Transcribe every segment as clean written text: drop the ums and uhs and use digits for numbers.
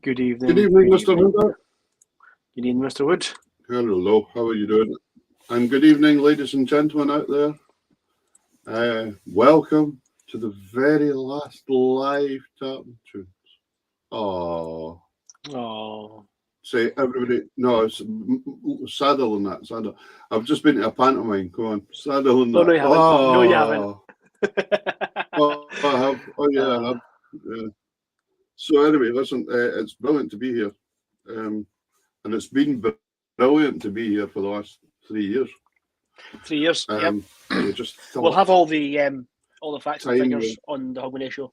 Good evening. Good evening, Mr. Hunter. Good evening, Mr. Wood. Hello, how are you doing? And good evening, ladies and gentlemen out there. Welcome to the very last live Tartan Tunes. Oh. Say everybody. No, it's sadder than that. Sadder. I've just been to a pantomime. Come on, sadder than that. No, you haven't. Oh. No, you haven't. I have. Oh yeah, I have. Yeah. So anyway, listen, it's brilliant to be here, and it's been brilliant to be here for the last 3 years. 3 years. Yep. We'll have all the facts and figures on the Hogmanay show.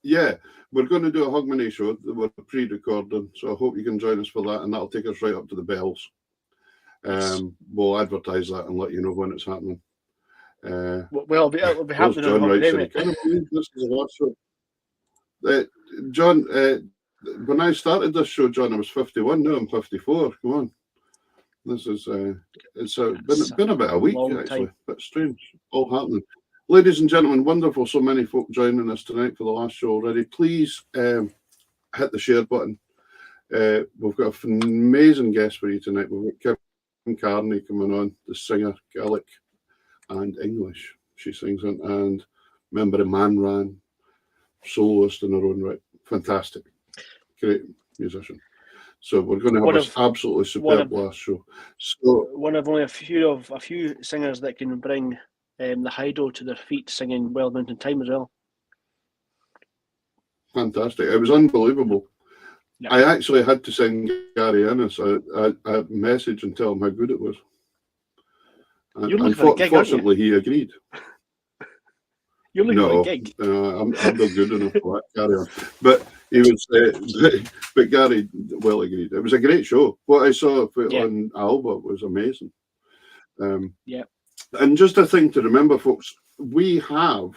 Yeah, we're going to do a Hogmanay show that we're pre-recording, so I hope you can join us for that, and that'll take us right up to the bells. We'll advertise that and let you know when it's happening. It'll be happening on Hogmanay. Can I believe this is the last show? John, when I started this show, John, I was 51. Now I'm 54. Come on, this is it's been about a week actually, but strange, all happening. Ladies and gentlemen, wonderful, so many folk joining us tonight for the last show already. Please hit the share button. We've got an amazing guest for you tonight. We've got Kim Carnie coming on, the singer, Gaelic and English. She sings in, and member of Manran. Soloist in her own right. Fantastic. Great musician. So we're going to have an absolutely superb last show. So one of only a few singers that can bring the Hydo to their feet singing Wild Mountain Time as well. Fantastic. It was unbelievable. Yeah. I actually had to send Gary Ennis a message and tell him how good it was. And fortunately, he agreed. You're looking for a gig. I'm not good enough for that. Carry on. But he was, but Gary well agreed. It was a great show. What I saw on Alba was amazing. And just a thing to remember, folks, we have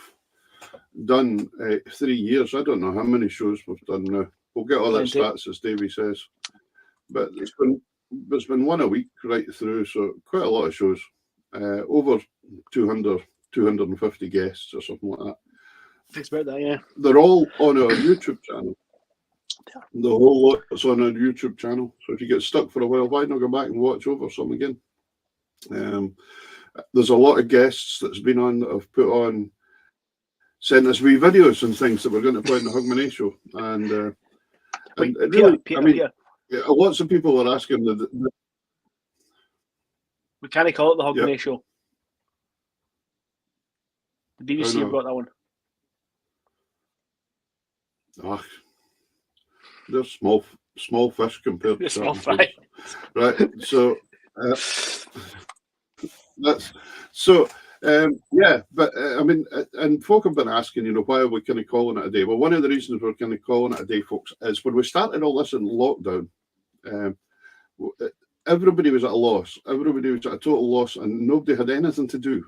done 3 years. I don't know how many shows we've done now. We'll get all that stats as Davey says. But it's been it's been one a week right through, so quite a lot of shows. Over 200, 250 guests or something like that. It's about that, yeah. They're all on our YouTube channel. The whole lot's on our YouTube channel. So if you get stuck for a while, why not go back and watch over some again? There's a lot of guests that's been on that have put on, sent us wee videos and things that we're going to play in the Hogmanay show. And Wait, it really, Peter, I mean, Peter. Lots of people are asking We can't call it the Hogmanay Yep. show. The BBC have got that one. Oh, they're small fish compared to Small certain fry. things. Right. So that's so. Yeah, but I mean, and folk have been asking, why are we kind of calling it a day? Well, one of the reasons we're kind of calling it a day, folks, is when we started all this in lockdown, everybody was at a loss. Everybody was at a total loss, and nobody had anything to do.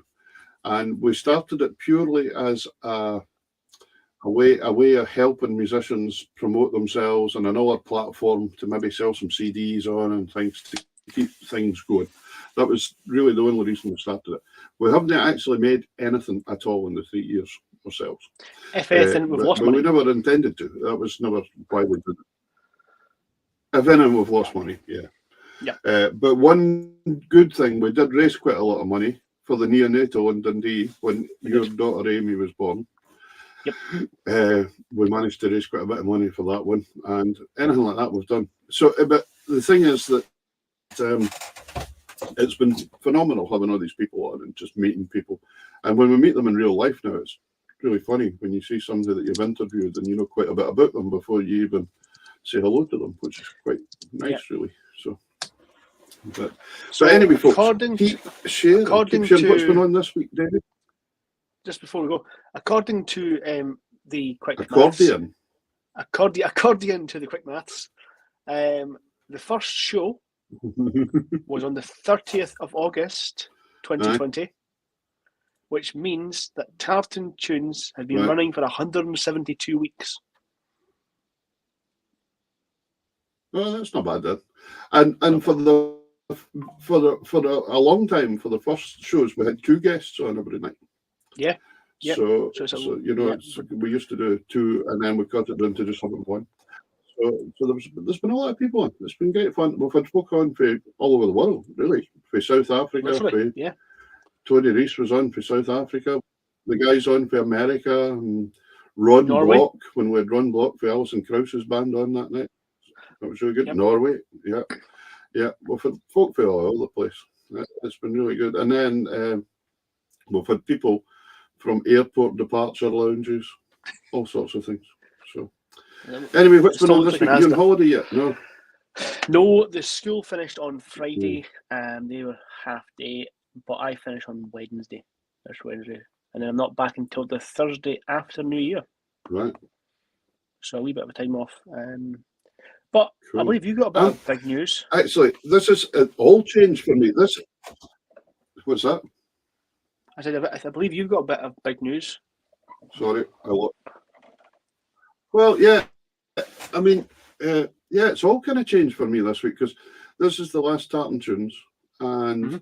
And we started it purely as a way of helping musicians promote themselves and another platform to maybe sell some CDs on and things to keep things going. That was really the only reason we started it. We haven't actually made anything at all in the 3 years ourselves. If anything, we've lost money. We never intended to. That was never why we did it. If anything, we've lost money, yeah. Yeah. But one good thing, we did raise quite a lot of money for the neonatal in Dundee when your daughter Amy was born. Yep. We managed to raise quite a bit of money for that one, and anything like that we've done. So, but the thing is that it's been phenomenal having all these people on and just meeting people. And when we meet them in real life now, it's really funny when you see somebody that you've interviewed and you know quite a bit about them before you even say hello to them, which is quite nice, really. So anyway, folks, keep sharing. What's going on this week, David? Just before we go, according to the quick accordion, accordion to the quick maths, the first show was on the 30th of August 2020, which means that Tartan Tunes have been running for 172 weeks. Well, that's not bad then. And for a long time, for the first shows, we had 2 guests on every night. Yeah. Yep. So we used to do 2, and then we cut it down to just having 1. So there's been a lot of people on. It's been great fun. We've had folk on for all over the world, really. For South Africa, Tony Reese was on for South Africa. The guys on for America, and Ron Norway. Block, when we had Ron Block for Alison Krause's band on that night. That was really good. Yep. Norway, yeah. We've had folk for all the place. It's been really good. And then we've had people from airport departure lounges, all sorts of things. So anyway, what's been on this week? You on holiday yet? No. No, the school finished on Friday, and they were half day, but I finished on Wednesday. This Wednesday, and then I'm not back until the Thursday after New Year. Right. So a wee bit of a time off. But cool. I believe you got a bit of big news. Actually, this is all changed for me. What's that? I said, I believe you've got a bit of big news. Sorry, well, yeah. I mean, it's all kind of changed for me this week because this is the last Tartan Tunes, and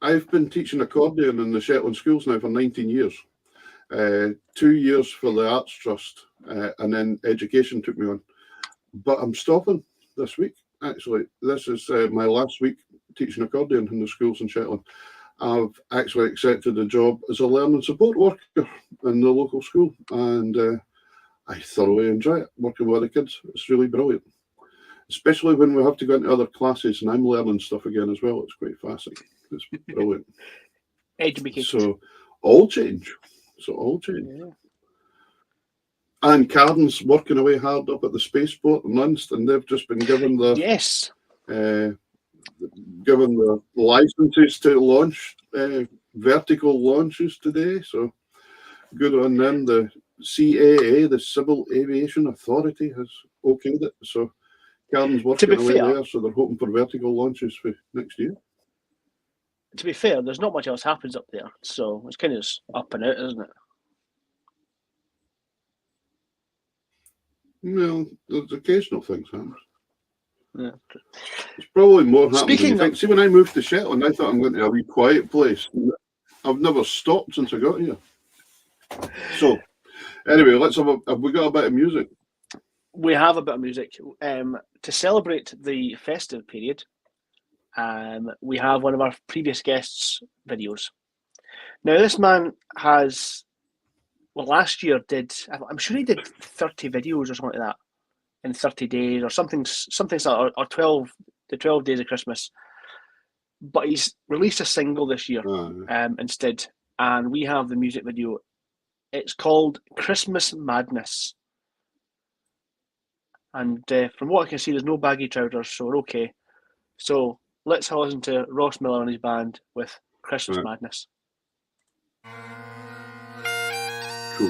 I've been teaching accordion in the Shetland schools now for 19 years. 2 years for the Arts Trust, and then education took me on. But I'm stopping this week, actually. This is my last week teaching accordion in the schools in Shetland. I've actually accepted a job as a learning support worker in the local school, and I thoroughly enjoy it, working with the kids. It's really brilliant, especially when we have to go into other classes and I'm learning stuff again as well. It's quite fascinating. It's brilliant. So all change. Yeah. And Carden's working away hard up at the spaceport in Lunst, and they've just been given the given the licenses to launch vertical launches today. So good on them. The CAA, the Civil Aviation Authority, has okayed it. So Carden's working away there, so they're hoping for vertical launches for next year. To be fair, there's not much else happens up there, so it's kind of just up and out, isn't it? Well, there's occasional things happen. Yeah. It's probably more happening than Speaking you of- think. See, when I moved to Shetland, I thought I'm going to a wee quiet place. I've never stopped since I got here. So, anyway, have we got a bit of music? We have a bit of music. To celebrate the festive period, we have one of our previous guests' videos. Now, this man has, well, last year I'm sure he did 30 videos or something like that in 30 days or something or 12 days of Christmas. But he's released a single this year instead, and we have the music video. It's called Christmas Madness. And from what I can see, there's no baggy trousers, so we're okay. So let's have a listen to Ross Miller and his band with Christmas Madness. Cool.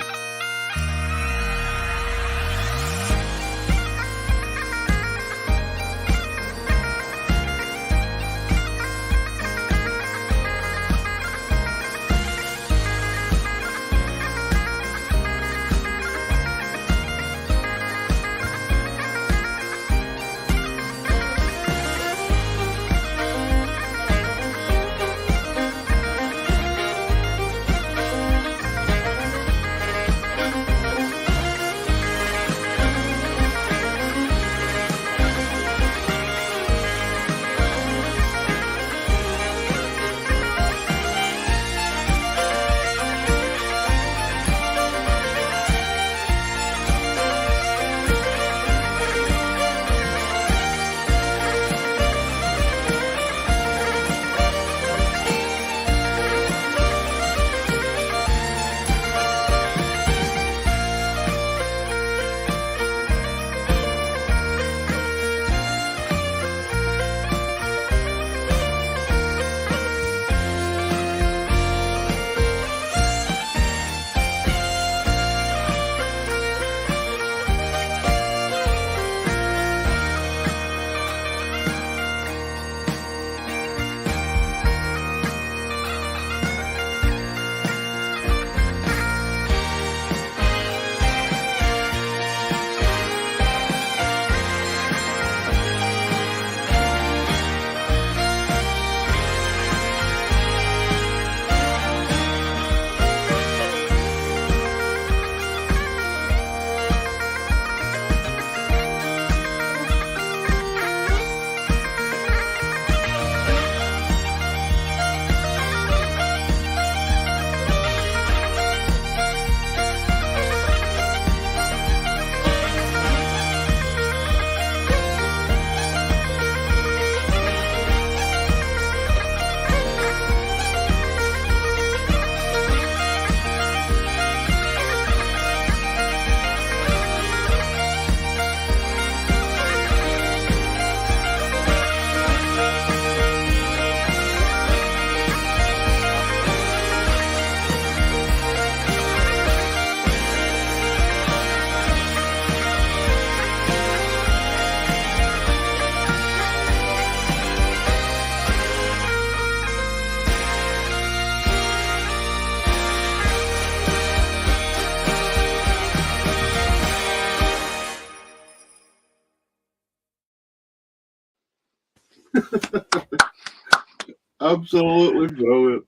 Absolutely brilliant.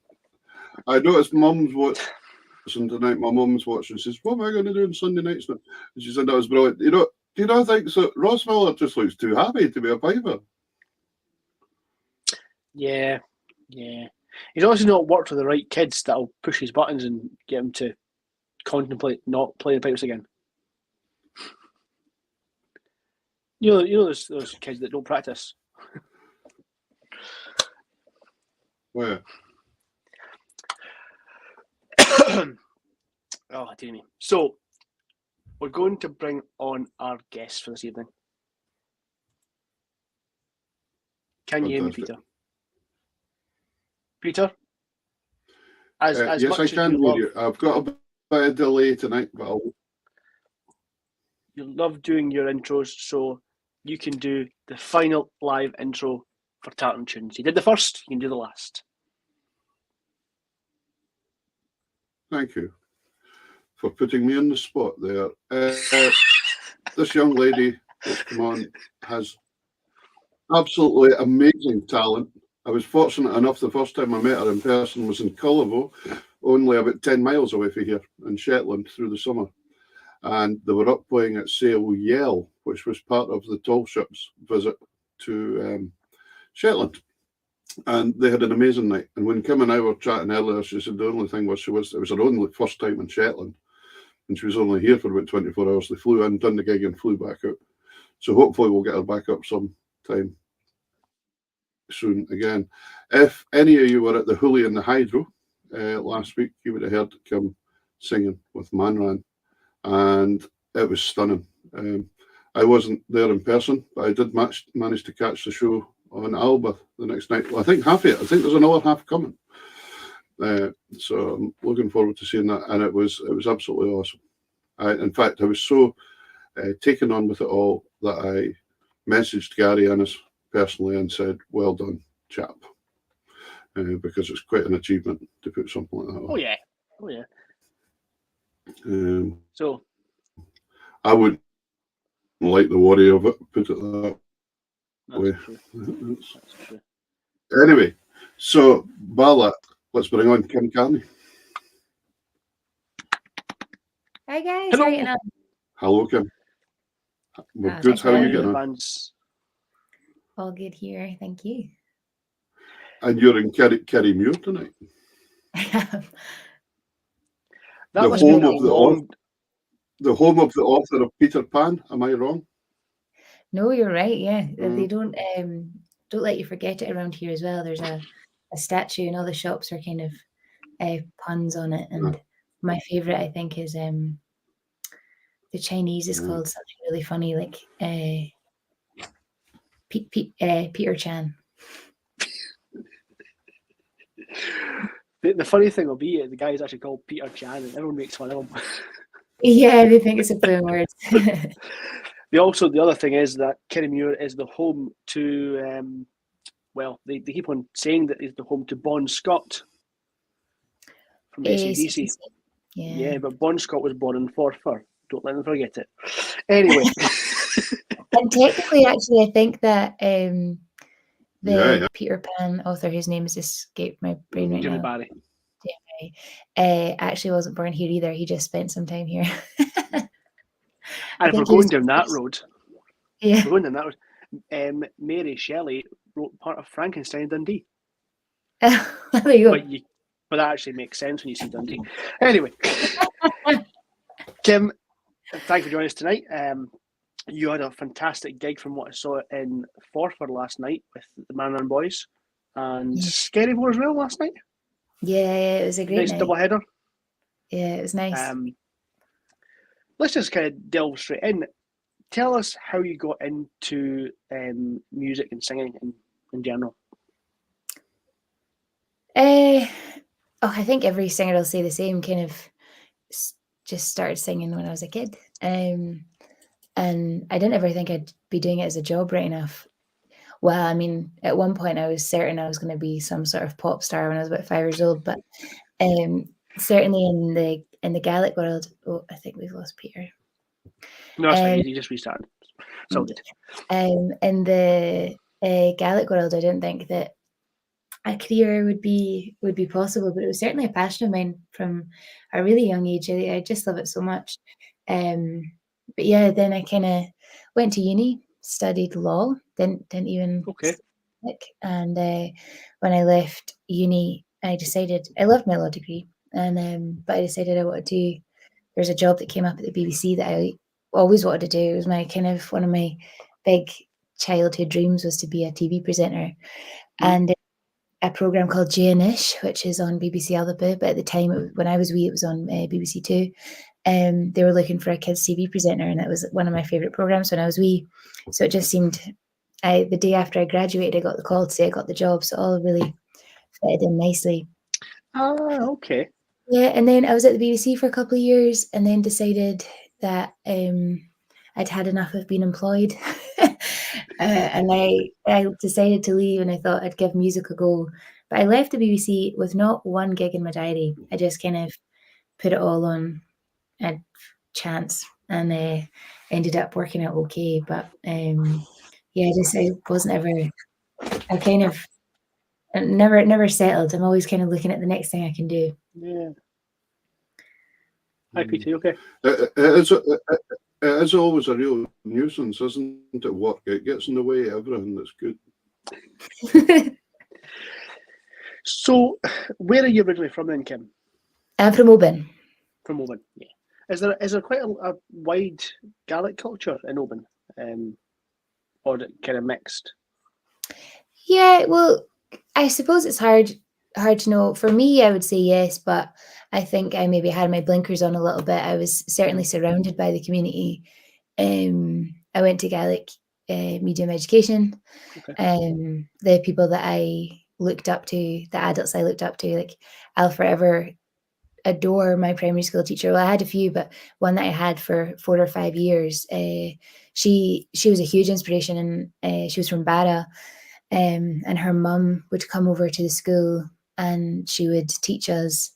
I noticed Mum's watching tonight. My mum's watching. She says, "What am I going to do on Sunday nights?" And she said that was brilliant. Do you not think so? Ross Miller just looks too happy to be a piper. Yeah. He's obviously not worked with the right kids that'll push his buttons and get him to contemplate not playing the pipes again. You know those kids that don't practice. Where? Oh, dear me. So, we're going to bring on our guests for this evening. Can you hear me, Peter? Peter? As yes, much I as can you hear love, you. I've got a bit of delay tonight, but you love doing your intros, so you can do the final live intro for Tartan Tunes. You did the first, you can do the last. Thank you for putting me on the spot there. This young lady that's come on has Absolutely amazing talent. I was fortunate enough the first time I met her in person was in Cullevo, only about 10 miles away from here in Shetland through the summer. And they were up playing at Sail Yell, which was part of the tall ships visit to Shetland. And they had an amazing night. And when Kim and I were chatting earlier, she said the only thing was it was her only first time in Shetland. And she was only here for about 24 hours. They flew in, done the gig, and flew back out. So hopefully we'll get her back up sometime soon again. If any of you were at the Hooli and the Hydro last week, you would have heard Kim singing with Manran, and it was stunning. I wasn't there in person, but I did manage to catch the show on Alba the next night. Well, I think half of it. I think there's another half coming. So I'm looking forward to seeing that, and it was absolutely awesome. In fact, I was so taken on with it all that I messaged Gary Ennis personally and said, "Well done, chap," because it's quite an achievement to put something like that on. Oh yeah, oh yeah. So I wouldn't like the worry of it, put it that way. That's true. Anyway, so Bala, let's bring on Kim Carnie. Hi guys. Hello. How are you getting on? Hello, Kim. We're good. How are you getting on? All good here, thank you. And you're in Kerrymuir tonight. That was home of the home of the author of Peter Pan. Am I wrong? No, you're right. Yeah, they don't let you forget it around here as well. There's a statue, and all the shops are kind of puns on it. And my favorite, I think, is the Chinese is called something really funny, like Peter Chan. The funny thing will be the guy is actually called Peter Chan, and everyone makes fun of him. Yeah, they think it's a play on words. The other thing is that Kerrymuir is the home to, they keep on saying that it's the home to Bon Scott from AC/DC. Yeah, but Bon Scott was born in Forfar. Don't let them forget it. Anyway. And technically, actually, I think that Peter Pan author, whose name has escaped my brain right Jimmy now. Barry. Actually wasn't born here either. He just spent some time here. And if we're going down that road, yeah, we're going down that road. Mary Shelley wrote part of Frankenstein in Dundee. There you go. But that actually makes sense when you see Dundee. Anyway, Kim, thank you for joining us tonight. You had a fantastic gig from what I saw in Forfar last night with the Manran Boys and Skerryville as well last night. Yeah, it was a great nice night. Double header. Yeah, it was nice. Let's just kind of delve straight in. Tell us how you got into music and singing in general. I think every singer will say the same. Kind of just started singing when I was a kid, and I didn't ever think I'd be doing it as a job right enough. Well, I mean, at one point I was certain I was going to be some sort of pop star when I was about 5 years old, but certainly in the Gaelic world. Oh, I think we've lost Peter. No, that's fine. You just restarted. So good. In the Gaelic world, I didn't think that a career would be possible, but it was certainly a passion of mine from a really young age. I just love it so much. But yeah, then I kind of went to uni, studied law, didn't even stick. And when I left uni, I decided I loved my law degree, and but I decided I wanted to. There's a job that came up at the BBC that I always wanted to do. It was my kind of one of my big childhood dreams was to be a TV presenter, and a program called Janish, which is on BBC Alba, but at the time when I was wee, it was on BBC Two. They were looking for a kids TV presenter, and it was one of my favorite programs when I was wee. So it just seemed, the day after I graduated, I got the call to say I got the job. So it all really fitted in nicely. Oh, okay. Yeah, and then I was at the BBC for a couple of years, and then decided that I'd had enough of being employed, and I decided to leave, and I thought I'd give music a go. But I left the BBC with not one gig in my diary. I just kind of put it all on a chance, and ended up working out okay. But yeah, I wasn't ever. I kind of never settled. I'm always kind of looking at the next thing I can do. Yeah. Hi, Peter. You okay? It is always a real nuisance, isn't it? Work. It gets in the way of everything that's good. So, where are you originally from then, Kim? I'm from Oban. From Oban, yeah. Is there quite a wide Gaelic culture in Oban, or kind of mixed? Yeah, well, I suppose it's hard to know. For me, I would say yes, but I think I maybe had my blinkers on a little bit. I was certainly surrounded by the community. I went to Gaelic medium education. Okay. The people that I looked up to, the adults I looked up to, like I'll forever adore my primary school teacher. Well, I had a few, but one that I had for 4 or 5 years, she was a huge inspiration, and she was from Barra. And her mum would come over to the school and she would teach us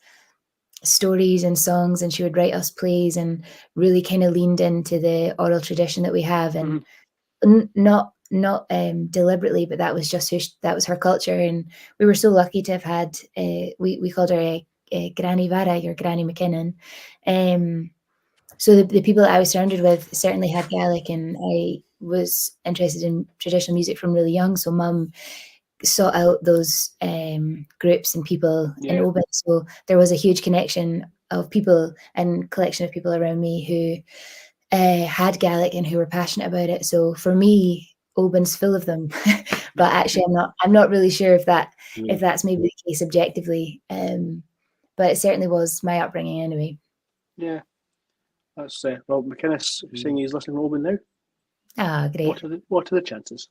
stories and songs, and she would write us plays, and really kind of leaned into the oral tradition that we have, and not deliberately, but that was just that was her culture. And we were so lucky to have had we called her a Granny Vara, or Granny McKinnon. So the people that I was surrounded with certainly had Gaelic, and I was interested in traditional music from really young. So Mum sought out those groups and people in Oban. So there was a huge connection of people and collection of people around me who had Gaelic and who were passionate about it. So for me, Oban's full of them. But actually, I'm not really sure if that's maybe the case objectively. But it certainly was my upbringing anyway. Yeah. That's well, McInnes saying he's listening to Oban now. Ah, great. What are the chances?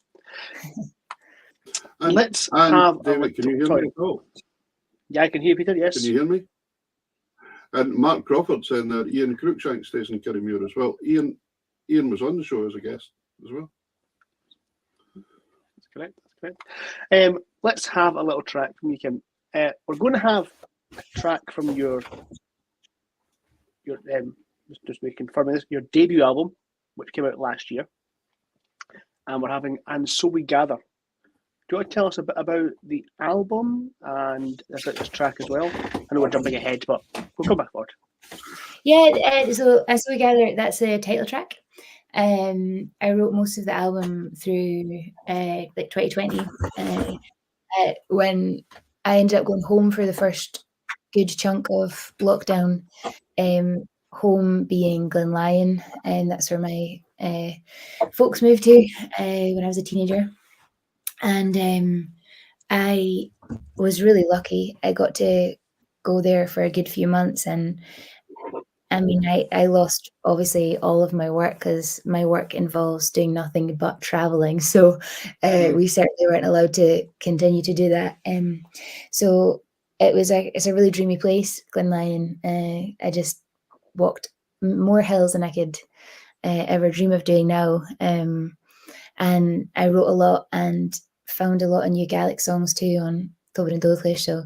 And, Let's and have David, can you hear me? Oh. Yeah, I can hear Peter, yes. Can you hear me? And Mark Crawford saying that Ian Cruikshank stays in Kirriemuir as well. Ian was on the show as a guest as well. That's correct. Let's have a little track from you, Kim. We're going to have a track from your just confirming this, your debut album, which came out last year. And we're having And So We Gather. Do you want to tell us a bit about the album and about this track as well? I know we're jumping ahead, but we'll come back forward. Yeah, so As We Gather, that's the title track. I wrote most of the album through like 2020 when I ended up going home for the first good chunk of lockdown. Home being Glenlyon, and that's where my folks moved to when I was a teenager. And I was really lucky. I got to go there for a good few months, and I mean, I lost obviously all of my work because my work involves doing nothing but traveling. So we certainly weren't allowed to continue to do that. So it's a really dreamy place, Glenlyon. I just walked more hills than I could ever dream of doing now. And I wrote a lot and found a lot of new Gaelic songs too on Tobin and Dolclish. So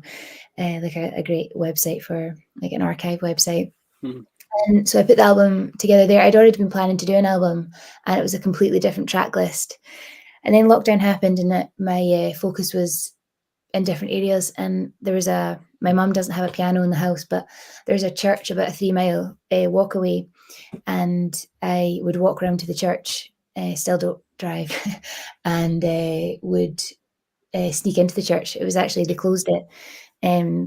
like a great website for like an archive website. And so I put the album together there. I'd already been planning to do an album, and it was a completely different track list. And then lockdown happened, and my focus was in different areas. And there was my mum doesn't have a piano in the house, but there's a church about a 3-mile walk away, and I would walk around to the church. Still don't drive, and would sneak into the church. It was actually, they closed it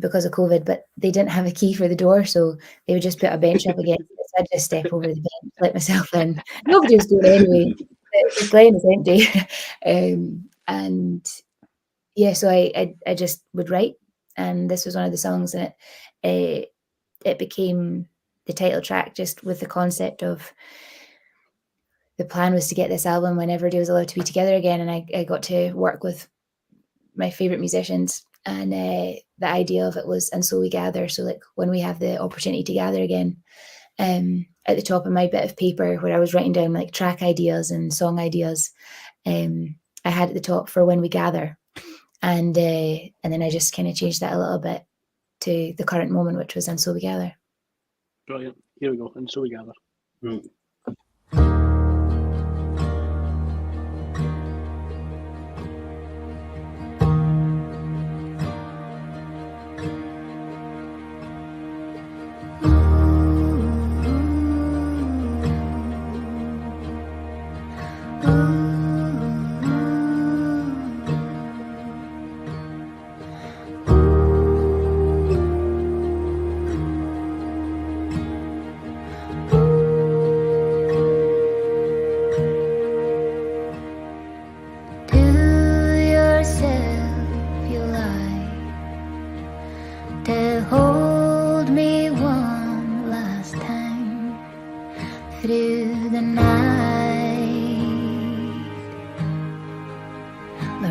because of COVID, but they didn't have a key for the door, so they would just put a bench up against it. So I'd just step over the bench, let myself in. Nobody was going anyway. The Glen is empty. And yeah, so I just would write, and this was one of the songs, and it became the title track, just with the concept of the plan was to get this album when everybody was allowed to be together again, and I got to work with my favorite musicians. And the idea of it was, and so we gather. So like when we have the opportunity to gather again, at the top of my bit of paper where I was writing down like track ideas and song ideas, I had at the top for when we gather. And then I just kind of changed that a little bit to the current moment, which was And So We Gather. Brilliant. Here we go. And So We Gather.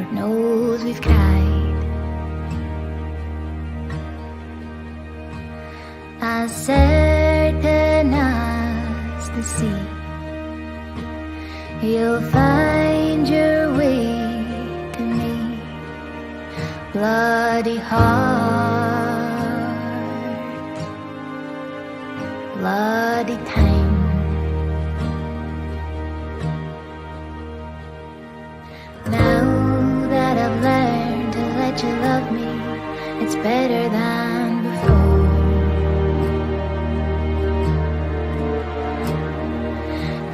Lord knows we've cried. As certain as the sea, you'll find your way to me. Bloody heart, bloody time. Now that I've learned to let you love me, it's better than before.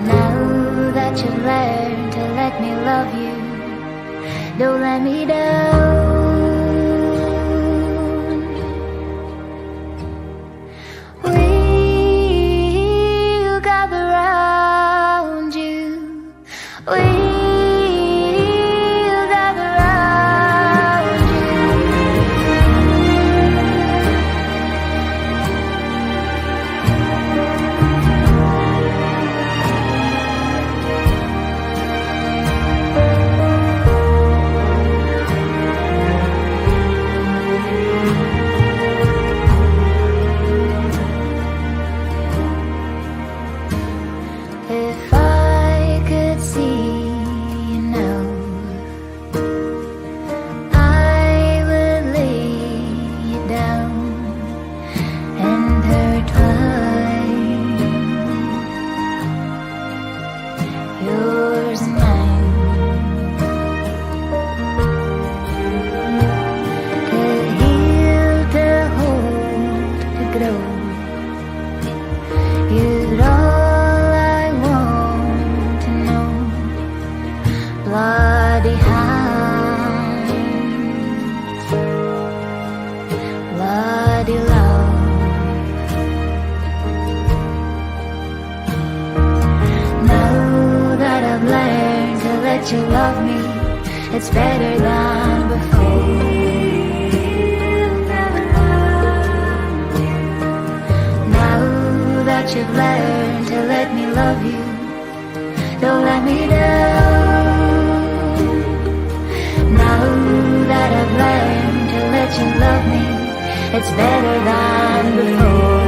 Now that you've learned to let me love you, don't let me down. We'll gather round you. We'll gather round you. If I could see you now, I would lay you down intertwine, yours and mine, to heal, to hold, to grow. You're all I want to know. Bloody hands, bloody love. Now that I've learned to let you love me, it's better than before. Now that you've learned to let me love you, don't let me down. Now that I've learned to let you love me, it's better than before.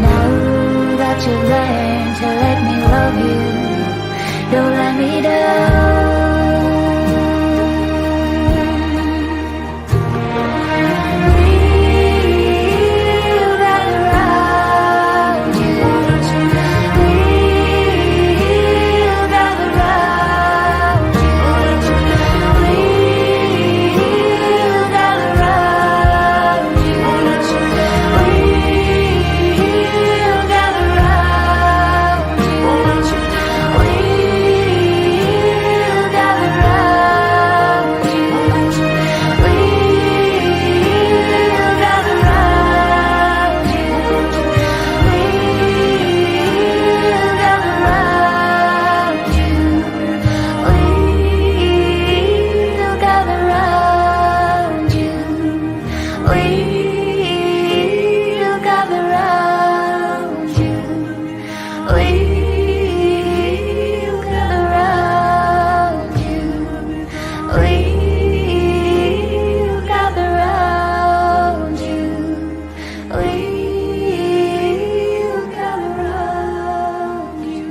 Now that you've learned to let me love you, don't let me down. We'll gather round you. We'll gather round you. We'll gather round you. We'll gather round you. We'll gather round you. We'll gather round you. We'll gather round you. We'll gather round you. We'll gather round you. We'll gather round you. We'll gather round you. We'll gather round you.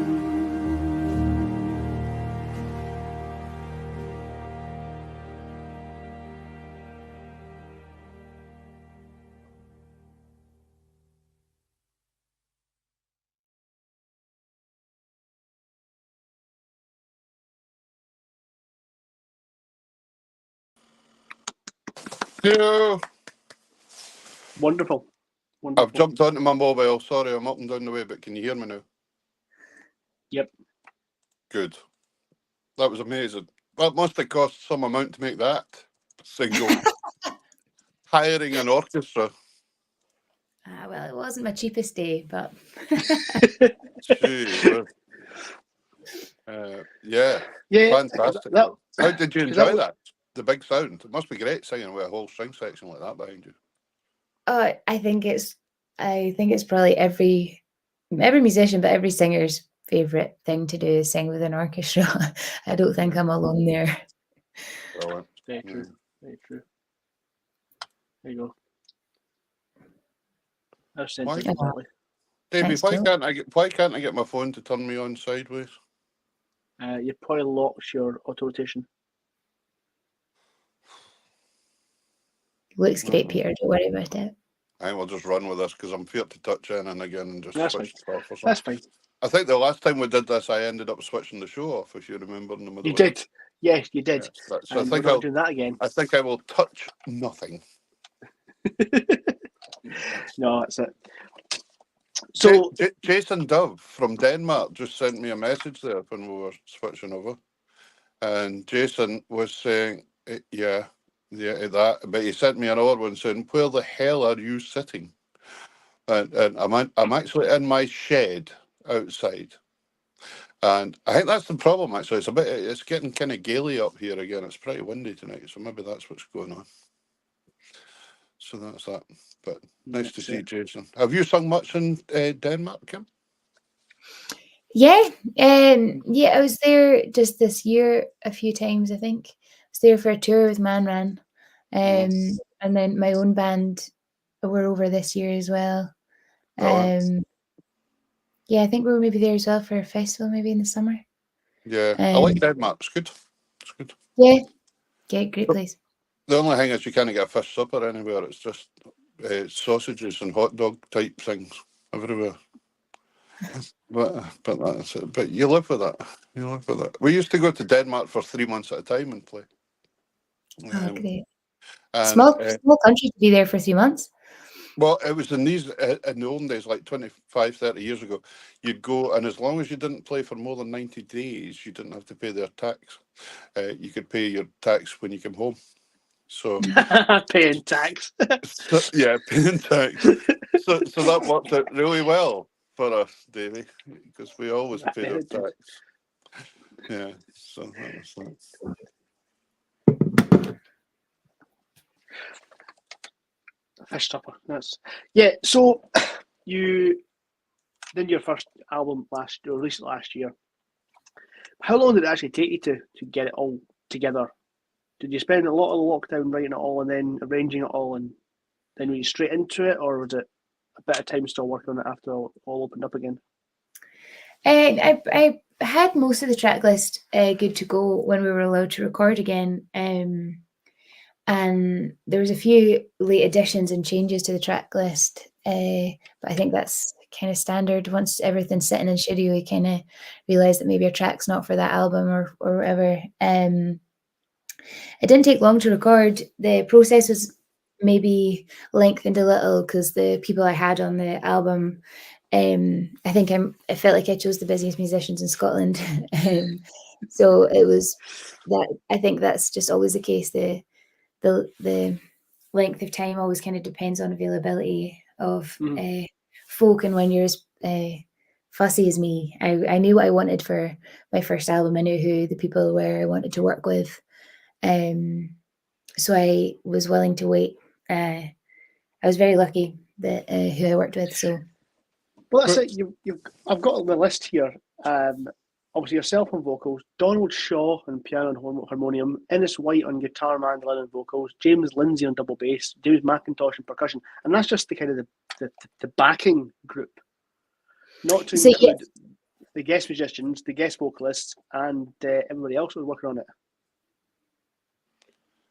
Yeah. Wonderful. I've Wonderful. jumped onto my mobile. Sorry, I'm up and down the way, but can you hear me now? Yep. Good. That was amazing. That must have cost some amount to make that single. Hiring an orchestra. Well, it wasn't my cheapest day, but Gee, yeah, Yeah. fantastic. That, How did you 'cause that enjoy was- that? The big sound. It must be great singing with a whole string section like that behind you. I think it's probably every musician, but every singer's favourite thing to do is sing with an orchestra. I don't think I'm alone there. Brilliant. Very true. Very true. There you go. That's sentimental. Davey, Thanks, Jill. why can't I get my phone to turn me on sideways? You probably locked your auto rotation. Looks great, Peter. Don't worry about it. I will just run with this because I'm feared to touch in and again and just That's switch it off or something. That's fine. I think the last time we did this, I ended up switching the show off, if you remember, in the middle. You did. Yes, you did. Yeah. So I And think we're not doing that again. I think I will touch nothing. No, that's it. So Jason Dove from Denmark just sent me a message there when we were switching over, and Jason was saying, "Yeah, that." But he sent me another one saying, "Where the hell are you sitting?" And I'm actually in my shed outside, and I think that's the problem. Actually, it's getting kind of gaily up here again. It's pretty windy tonight, so maybe that's what's going on. So that's that. But nice to see Jason. Have you sung much in Denmark, Kim? Yeah, I was there just this year a few times. I think I was there for a tour with Man, and then my own band were over this year as well. Yeah, I think we were maybe there as well for a festival, maybe in the summer. Yeah, I like Denmark. It's good. It's good. Yeah, great place. The only thing is you can't get a fish supper anywhere. It's just sausages and hot dog type things everywhere. But that's it. But you live with that. You live with it. We used to go to Denmark for 3 months at a time and play. Great. And, small country to be there for 3 months. Well, it was in the olden days, like 25, 30 years ago, you'd go, and as long as you didn't play for more than 90 days, you didn't have to pay their tax. You could pay your tax when you came home. So paying tax. Yeah, paying tax. So that worked out really well for us, Davey, because we always paid our tax. Yeah, so that was that. Fish supper. So you did your first album released last year. How long did it actually take you to get it all together? Did you spend a lot of the lockdown writing it all and then arranging it all, and then were you straight into it, or was it a bit of time still working on it after all opened up again? I had most of the track list good to go when we were allowed to record again. And there was a few late additions and changes to the track list, but I think that's kind of standard. Once everything's sitting in studio, you kind of realise that maybe a track's not for that album or whatever. It didn't take long to record. The process was maybe lengthened a little because the people I had on the album, I think I felt like I chose the busiest musicians in Scotland. So it was that. I think that's just always the case. The length of time always kind of depends on availability of folk, and when you're as fussy as me, I knew what I wanted for my first album. I knew who the people were I wanted to work with, so I was willing to wait. I was very lucky that who I worked with. So, well, that's it. I've got the list here. Obviously, yourself on vocals, Donald Shaw on piano and harmonium, Innes White on guitar, mandolin, and vocals, James Lindsay on double bass, James McIntosh on percussion, and that's just the kind of the backing group, not to include the guest musicians, the guest vocalists, and everybody else who was working on it.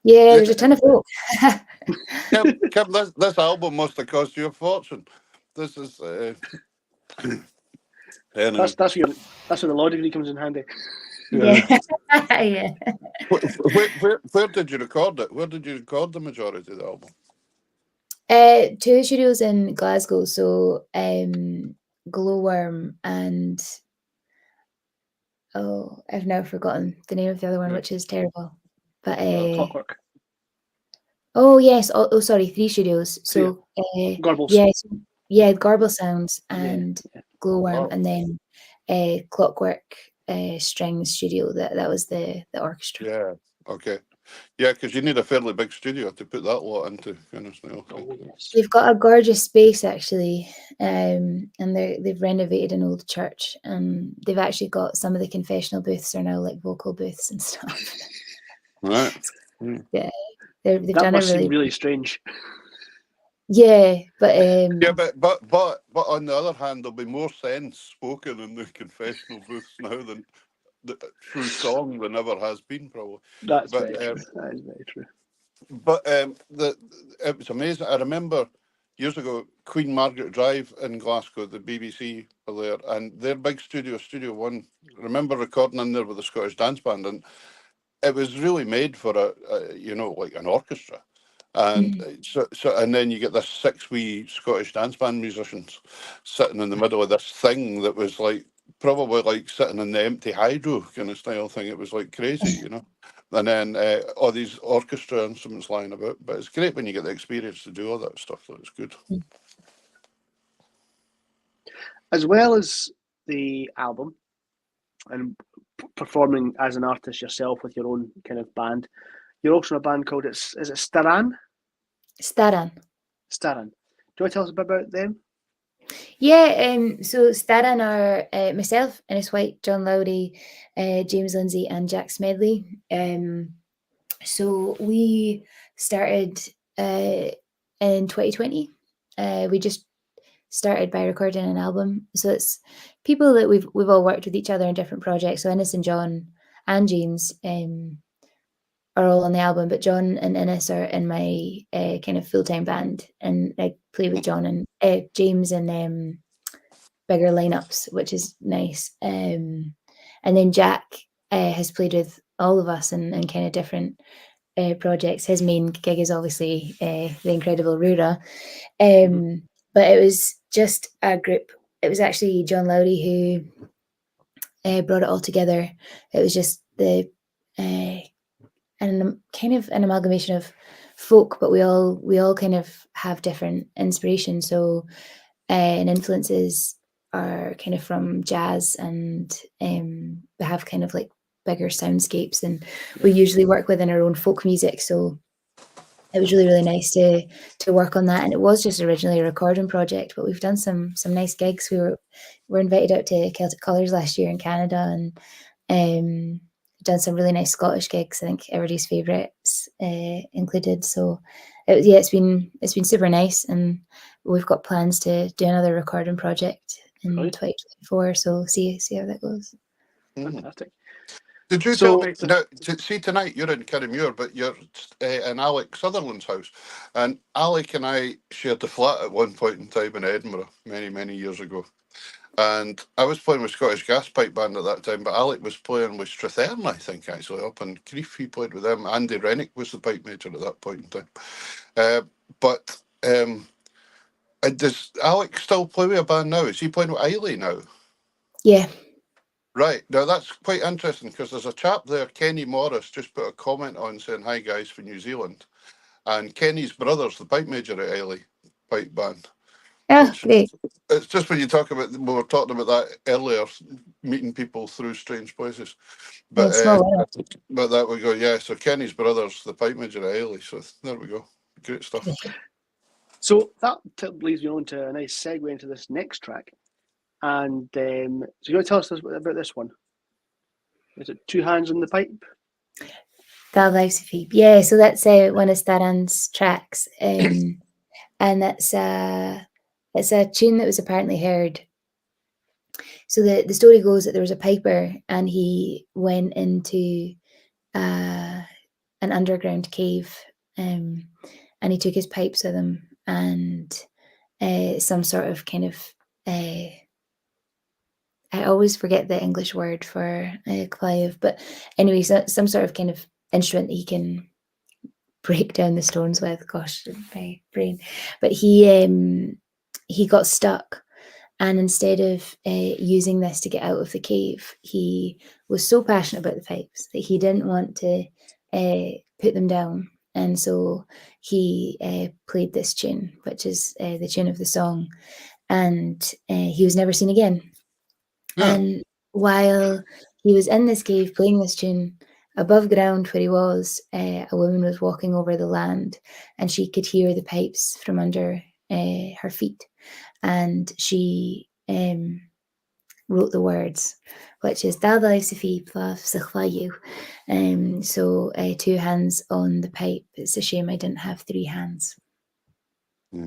Yeah, there's a ton of folk. Kim, this album must have cost you a fortune. This is. That's where the law degree comes in handy. Yeah. Yeah. Where did you record it? Where did you record the majority of the album? 2 studios in Glasgow, so Glowworm and I've now forgotten the name of the other one, which is terrible. But Clockwork. Oh yes, sorry, 3 studios. So Garbles. Yes, Garble Sounds and Glowworm, and then Clockwork Strings Studio. That was the orchestra. Yeah. Okay. Yeah, because you need a fairly big studio to put that lot into. Goodness me. Oh, yes. They've got a gorgeous space actually, and they've renovated an old church, and they've actually got some of the confessional booths are now like vocal booths and stuff. Right. Yeah, they've That done a must seem really really strange. yeah, but Yeah, but on the other hand, there'll be more sense spoken in the confessional booths now than through song than ever has been, probably. That's But very true. That is very true. But it was amazing. I remember years ago, Queen Margaret Drive in Glasgow, the BBC were there, and their big studio, Studio One. I remember recording in there with the Scottish Dance Band, and it was really made for like an orchestra. And and then you get this 6 wee Scottish dance band musicians sitting in the middle of this thing that was like probably like sitting in the empty hydro kind of style thing. It was like crazy, And then all these orchestra instruments lying about. But it's great when you get the experience to do all that stuff. So it's good. As well as the album and performing as an artist yourself with your own kind of band, you're also in a band called is it Staran? Staran. Staran. Do you want to tell us a bit about them? Yeah, so Staran are myself, Ennis White, John Lowry, James Lindsay, and Jack Smedley. So we started in 2020. We just started by recording an album. So it's people that we've all worked with each other in different projects. So Ennis and John and James are all on the album, but John and Ennis are in my kind of full-time band, and I play with John and James in bigger lineups, which is nice. And then Jack has played with all of us in kind of different projects. His main gig is obviously the incredible Rura, but it was just a group. It was actually John Lowry who brought it all together. It was just the and kind of an amalgamation of folk, but we all kind of have different inspiration. So and influences are kind of from jazz, and we have kind of like bigger soundscapes than we usually work with in our own folk music. So it was really nice to work on that, and it was just originally a recording project, but we've done some nice gigs. We were invited out to Celtic Colours last year in Canada, and done some really nice Scottish gigs. I think everybody's favourites included. So it's been super nice, and we've got plans to do another recording project in 2024. So see how that goes. Fantastic. Did you tell me see tonight you're in Kirriemuir, but you're in Alec Sutherland's house, and Alec and I shared the flat at one point in time in Edinburgh many years ago. And I was playing with Scottish Gas Pipe Band at that time, but Alec was playing with Strathern, I think, actually, up in Crieff. He played with them. Andy Rennick was the pipe major at that point in time. Does Alec still play with a band now? Is he playing with Eiley now? Yeah. Right. Now, that's quite interesting, because there's a chap there, Kenny Morris, just put a comment on saying, "Hi, guys, from New Zealand." And Kenny's brother's the pipe major at Eiley Pipe Band. Oh, great. It's just when you talk about, we were talking about that earlier, meeting people through strange places. But but that we go, yeah. So Kenny's brother's the pipe major at Ailey. So there we go. Great stuff. So that leads me on to a nice segue into this next track. And so you want to tell us about this one? Is it Two Hands on the Pipe? That Life's a Pipe. Yeah, so that's one of Staran's tracks. And it's a tune that was apparently heard. So the story goes that there was a piper, and he went into an underground cave, and he took his pipes with him, and some sort of kind of I always forget the English word for clive, but anyway, so some sort of kind of instrument that he can break down the stones with. Gosh, my brain. But he got stuck, and instead of using this to get out of the cave, he was so passionate about the pipes that he didn't want to put them down, and so he played this tune, which is the tune of the song, and he was never seen again. Yeah. And while he was in this cave playing this tune, above ground where he was, a woman was walking over the land, and she could hear the pipes from under her feet, and she wrote the words, which is Dada Sophie Plav Sichvayu. So 2 hands on the pipe. It's a shame I didn't have 3 hands. Yeah.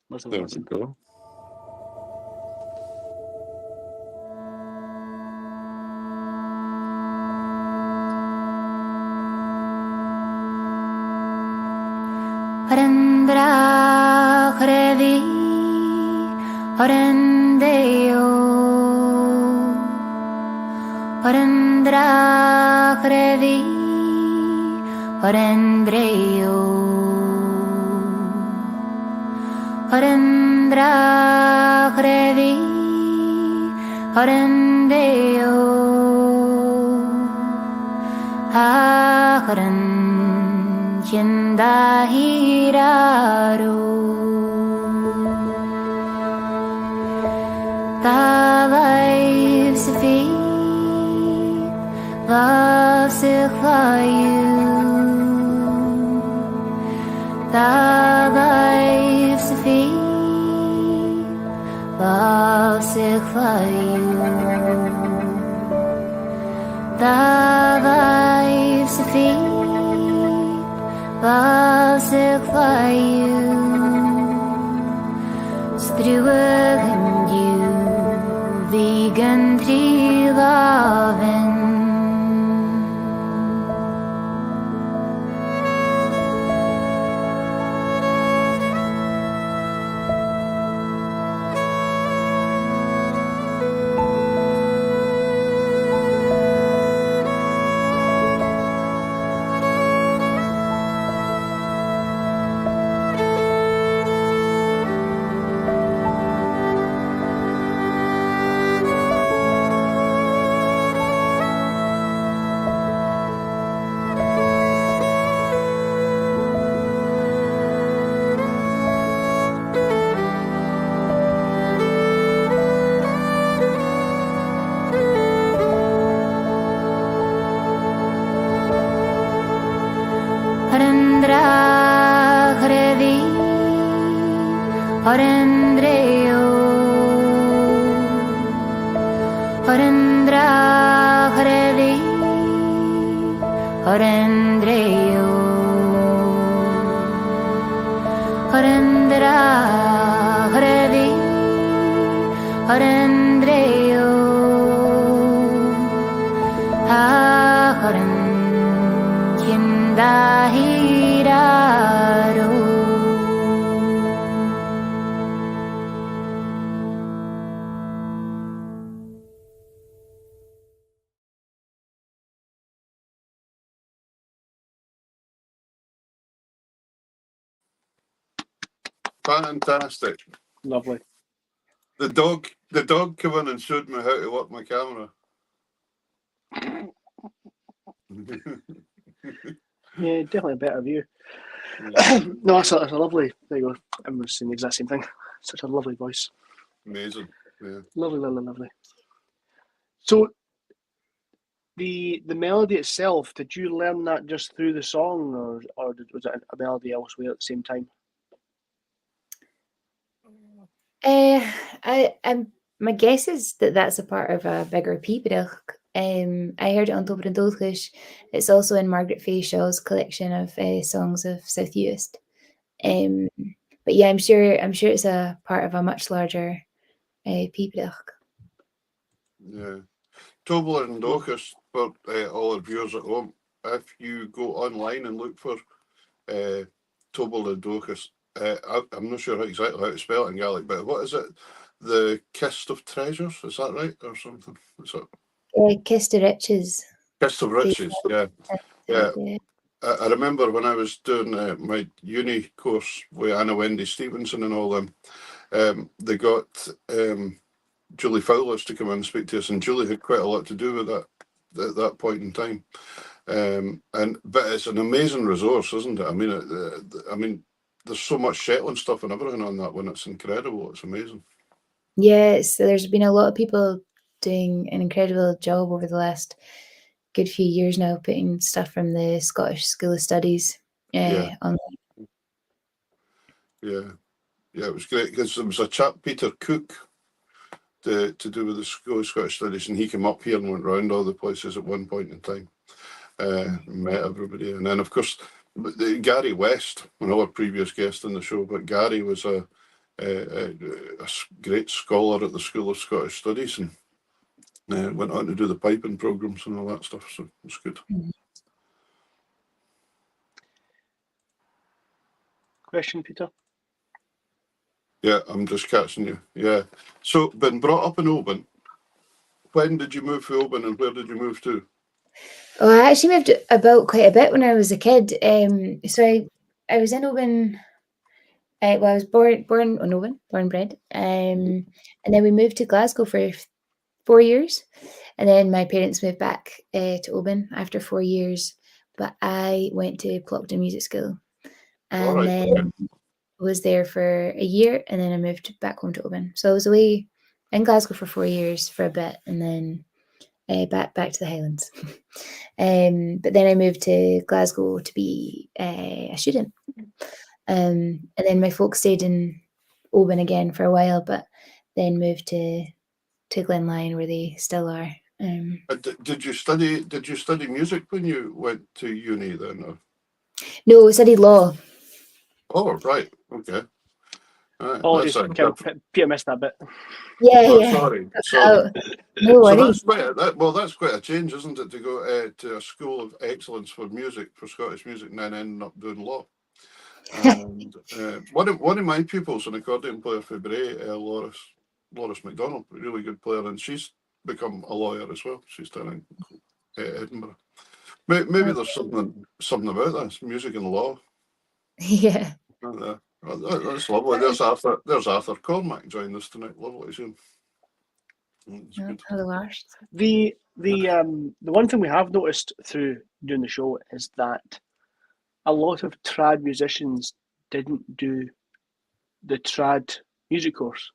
Let's have a There we listen. go. Harandra Hrevi Harandeo Harandra Hrevi Harandreo Harandra Hrevi Harandeo Haran Chindahiraro Tavai Safi Vasichayu Tavai Safi Vasichayu Tavai Safi Vasichayu Struagen you vegan trilaven Harandra Hrevi Harandreo Harandra Hrevi Harandreo Harandra Hrevi Harandreo Haran Chindahiraro Fantastic. Lovely. The dog came in and showed me how to work my camera. Yeah, definitely a better view. Yeah. No, that's a lovely. There you go. Everyone's saying the exact same thing. Such a lovely voice. Amazing. Yeah. Lovely, lovely, lovely. So the melody itself, did you learn that just through the song, or was it a melody elsewhere at the same time? My guess is that that's a part of a bigger pípedach. I heard it on Dobre Dulcish. It's also in Margaret Faye Shaw's collection of songs of South Uist. But yeah, I'm sure it's a part of a much larger pípedach. Yeah. Tobler and Docus, for all our viewers at home, if you go online and look for Tobler and Docus, I'm not sure exactly how to spell it in Gaelic, but what is it? The Kist of Treasures, is that right? Or something? Is it? Kiss the Riches. Kist of Riches, yeah. Yeah. I remember when I was doing my uni course with Anna Wendy Stevenson and all them, they got Julie Fowlers to come in and speak to us, and Julie had quite a lot to do with that at that point in time. But it's an amazing resource, isn't it? I mean, there's so much Shetland stuff and everything on that one. It's incredible. It's amazing. Yes, there's been a lot of people doing an incredible job over the last good few years now, putting stuff from the Scottish School of Studies online. Yeah, it was great because there was a chap, Peter Cook, to do with the School of Scottish Studies, and he came up here and went round all the places at one point in time, met everybody, and then of course Gary West, another previous guest on the show, but Gary was a great scholar at the School of Scottish Studies, and went on to do the piping programs and all that stuff. So it's good. Question, Peter? Yeah, I'm just catching you. Yeah. So, been brought up in Oban. When did you move to Oban, and where did you move to? Oh, I actually moved about quite a bit when I was a kid. So I was in Oban. Well, I was born in Oban, born and bred. And then we moved to Glasgow for 4 years, and then my parents moved back to Oban after 4 years. But I went to Plockton Music School, and then was there for a year, and then I moved back home to Oban. So I was away in Glasgow for 4 years for a bit, and then back to the Highlands. But then I moved to Glasgow to be a student. And then my folks stayed in Oban again for a while, but then moved to Glenlyon, where they still are. Did you study music when you went to uni then? Or? No, I studied law. Oh, right. Okay. Apologies, Peter missed that bit. Yeah. Sorry. No worries. So that's quite a change, isn't it, to go to a school of excellence for music, for Scottish music, and then end up doing law. And one of my pupils, an accordion player for Bray, Loris MacDonald, a really good player, and she's become a lawyer as well. She's down in Edinburgh. Maybe there's something about this music and law. Yeah. That's lovely. There's Arthur Cormac joining us tonight. Lovely to see him. Hello, Lars. The one thing we have noticed through doing the show is that a lot of trad musicians didn't do the trad music course.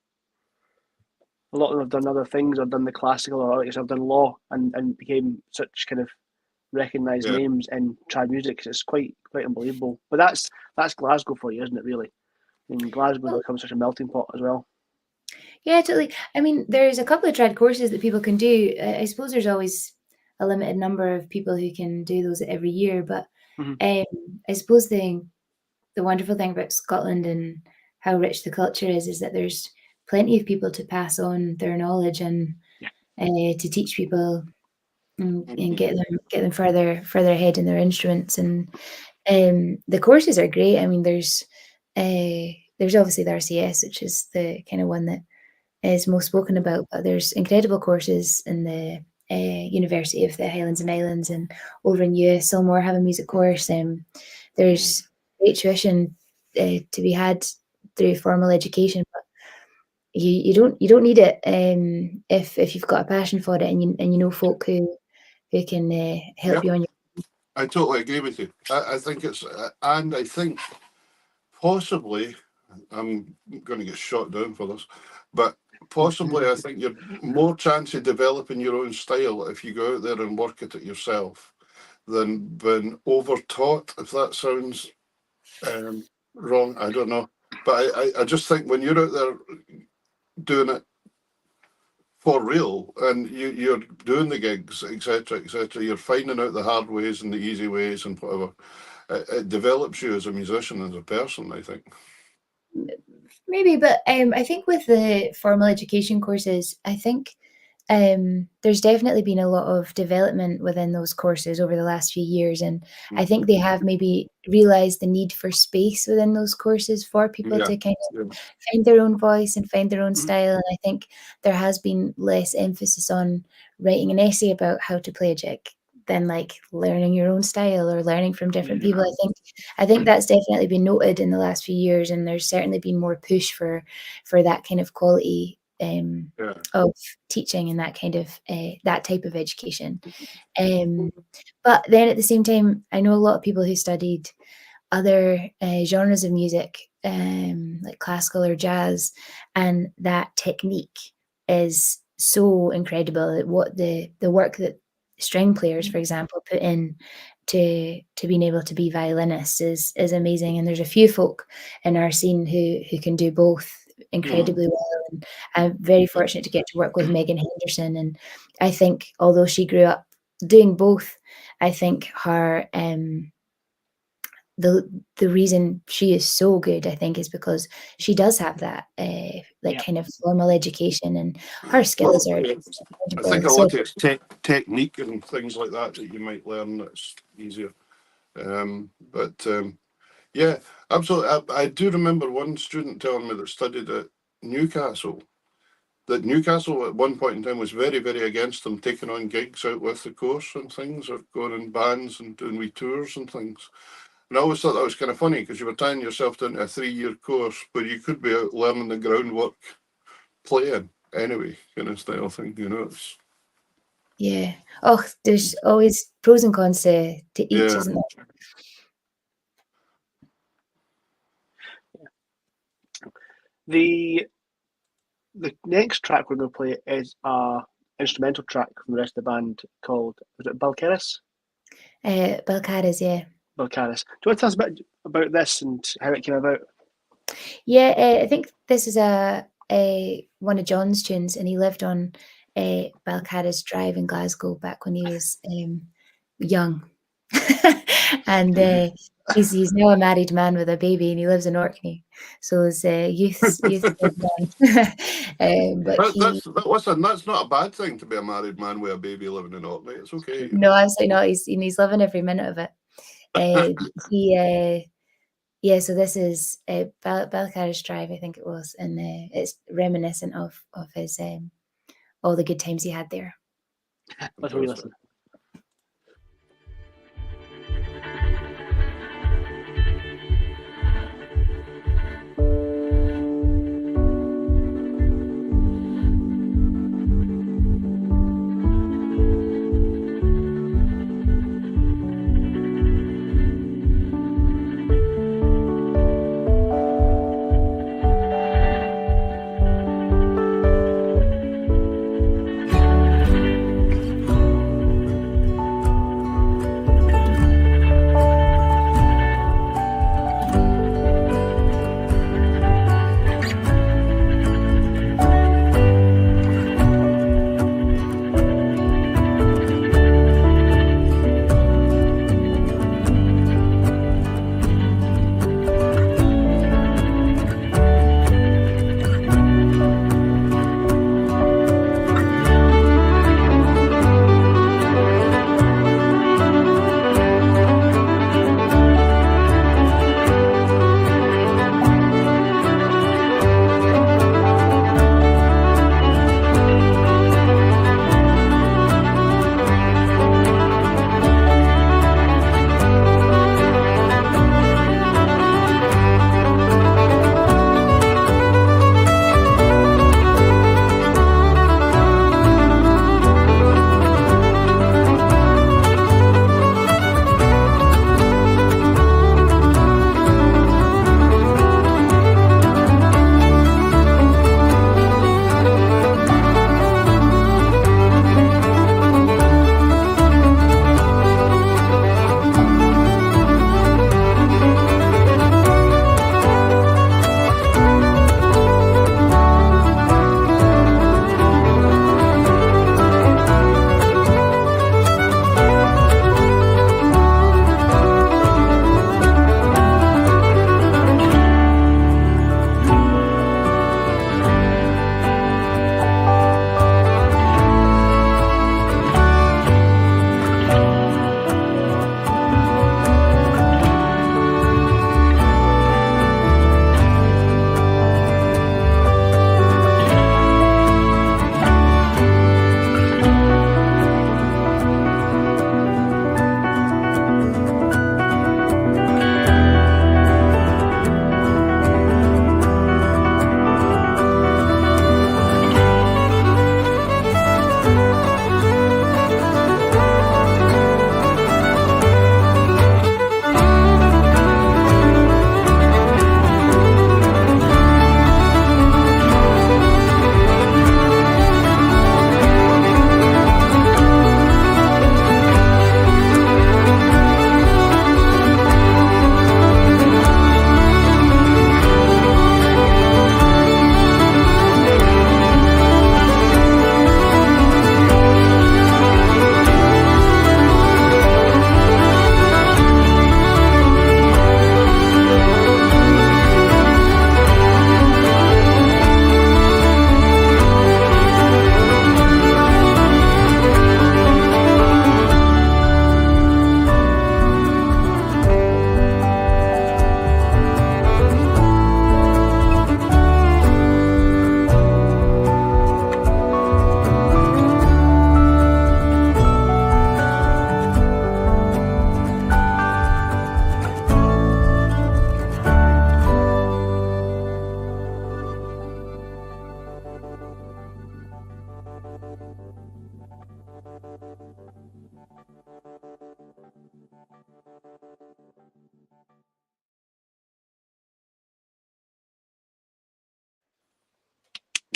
A lot of them have done other things, or done the classical, or like have done law, and became such kind of recognised names in trad music. It's quite unbelievable. But that's Glasgow for you, isn't it? Really, I mean, Glasgow's become such a melting pot as well. Yeah, totally. I mean, there's a couple of trad courses that people can do. I suppose there's always a limited number of people who can do those every year, but I suppose the wonderful thing about Scotland and how rich the culture is that there's plenty of people to pass on their knowledge and to teach people and get them further ahead in their instruments. And the courses are great. I mean, there's obviously the RCS, which is the kind of one that is most spoken about, but there's incredible courses in the University of the Highlands and Islands, and over in Silmore have a music course. There's great tuition to be had through formal education, but you don't need it if you've got a passion for it and you know folk who can help you on your. I totally agree with you. I think it's, and I think possibly, I'm going to get shot down for this, but possibly I think you're more chance of developing your own style if you go out there and work at it yourself than being over-taught, if that sounds wrong. I don't know. But I just think when you're out there doing it for real and you're doing the gigs, etc., you're finding out the hard ways and the easy ways and whatever. It develops you as a musician, as a person, I think. Maybe, but I think with the formal education courses, I think there's definitely been a lot of development within those courses over the last few years, and I think they have maybe realised the need for space within those courses for people to kind of find their own voice and find their own style. And I think there has been less emphasis on writing an essay about how to play a jig than like learning your own style or learning from different people. I think that's definitely been noted in the last few years, and there's certainly been more push for that kind of quality of teaching and that kind of that type of education. But then at the same time, I know a lot of people who studied other genres of music, like classical or jazz, and that technique is so incredible. What the work that string players, for example, put in to being able to be violinists is amazing. And there's a few folk in our scene who can do both incredibly well. And I'm very fortunate to get to work with Megan Henderson. And I think although she grew up doing both, I think her the reason she is so good, I think, is because she does have that kind of formal education, and her skills are I think a lot of technique and things like that you might learn that's easier. Yeah, absolutely. I do remember one student telling me that studied at Newcastle, that Newcastle at one point in time was very, very against them taking on gigs out with the course and things, or going in bands and doing wee tours and things. And I always thought that was kind of funny, because you were tying yourself down to a 3-year course, but you could be out learning the groundwork playing anyway, kind of style thing, you know. Yeah. Oh, there's always pros and cons to each, isn't there? The next track we're going to play is a instrumental track from the rest of the band called, was it Balcaris? Balcaris, yeah. Balcaris. Do you want to tell us about this and how it came about? Yeah, I think this is a one of John's tunes, and he lived on Balcaris Drive in Glasgow back when he was young. And he's now a married man with a baby, and he lives in Orkney. So his youth that's not a bad thing, to be a married man with a baby living in Orkney. It's okay. No, absolutely not. He's loving every minute of it. So this is Balcaris Drive, I think it was, and it's reminiscent of his all the good times he had there. Let's really listen.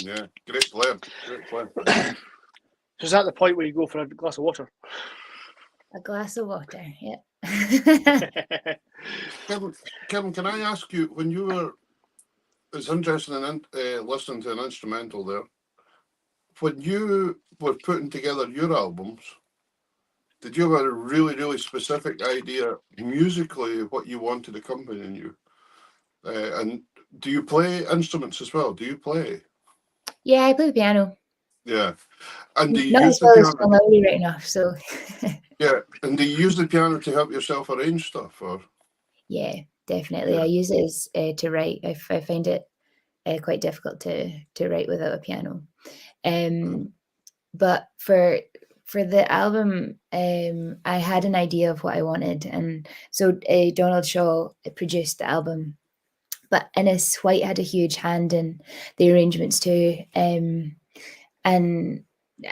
Yeah, great player. Great player. So is that the point where you go for a glass of water? A glass of water, yeah. Kim, can I ask you, when you were, it's interesting in listening to an instrumental there, when you were putting together your albums, did you have a really, really specific idea musically of what you wanted accompanying you? And do you play instruments as well? Do you play? Yeah, I play the piano. Yeah. And do you Not use as the well as piano? Phil Lowry right now, so Yeah. And do you use the piano to help yourself arrange stuff? Or yeah, definitely. yeah. I use it as to write. I find it quite difficult to write without a piano. But for the album, I had an idea of what I wanted, and so Donald Shaw produced the album, but Innes White had a huge hand in the arrangements too. And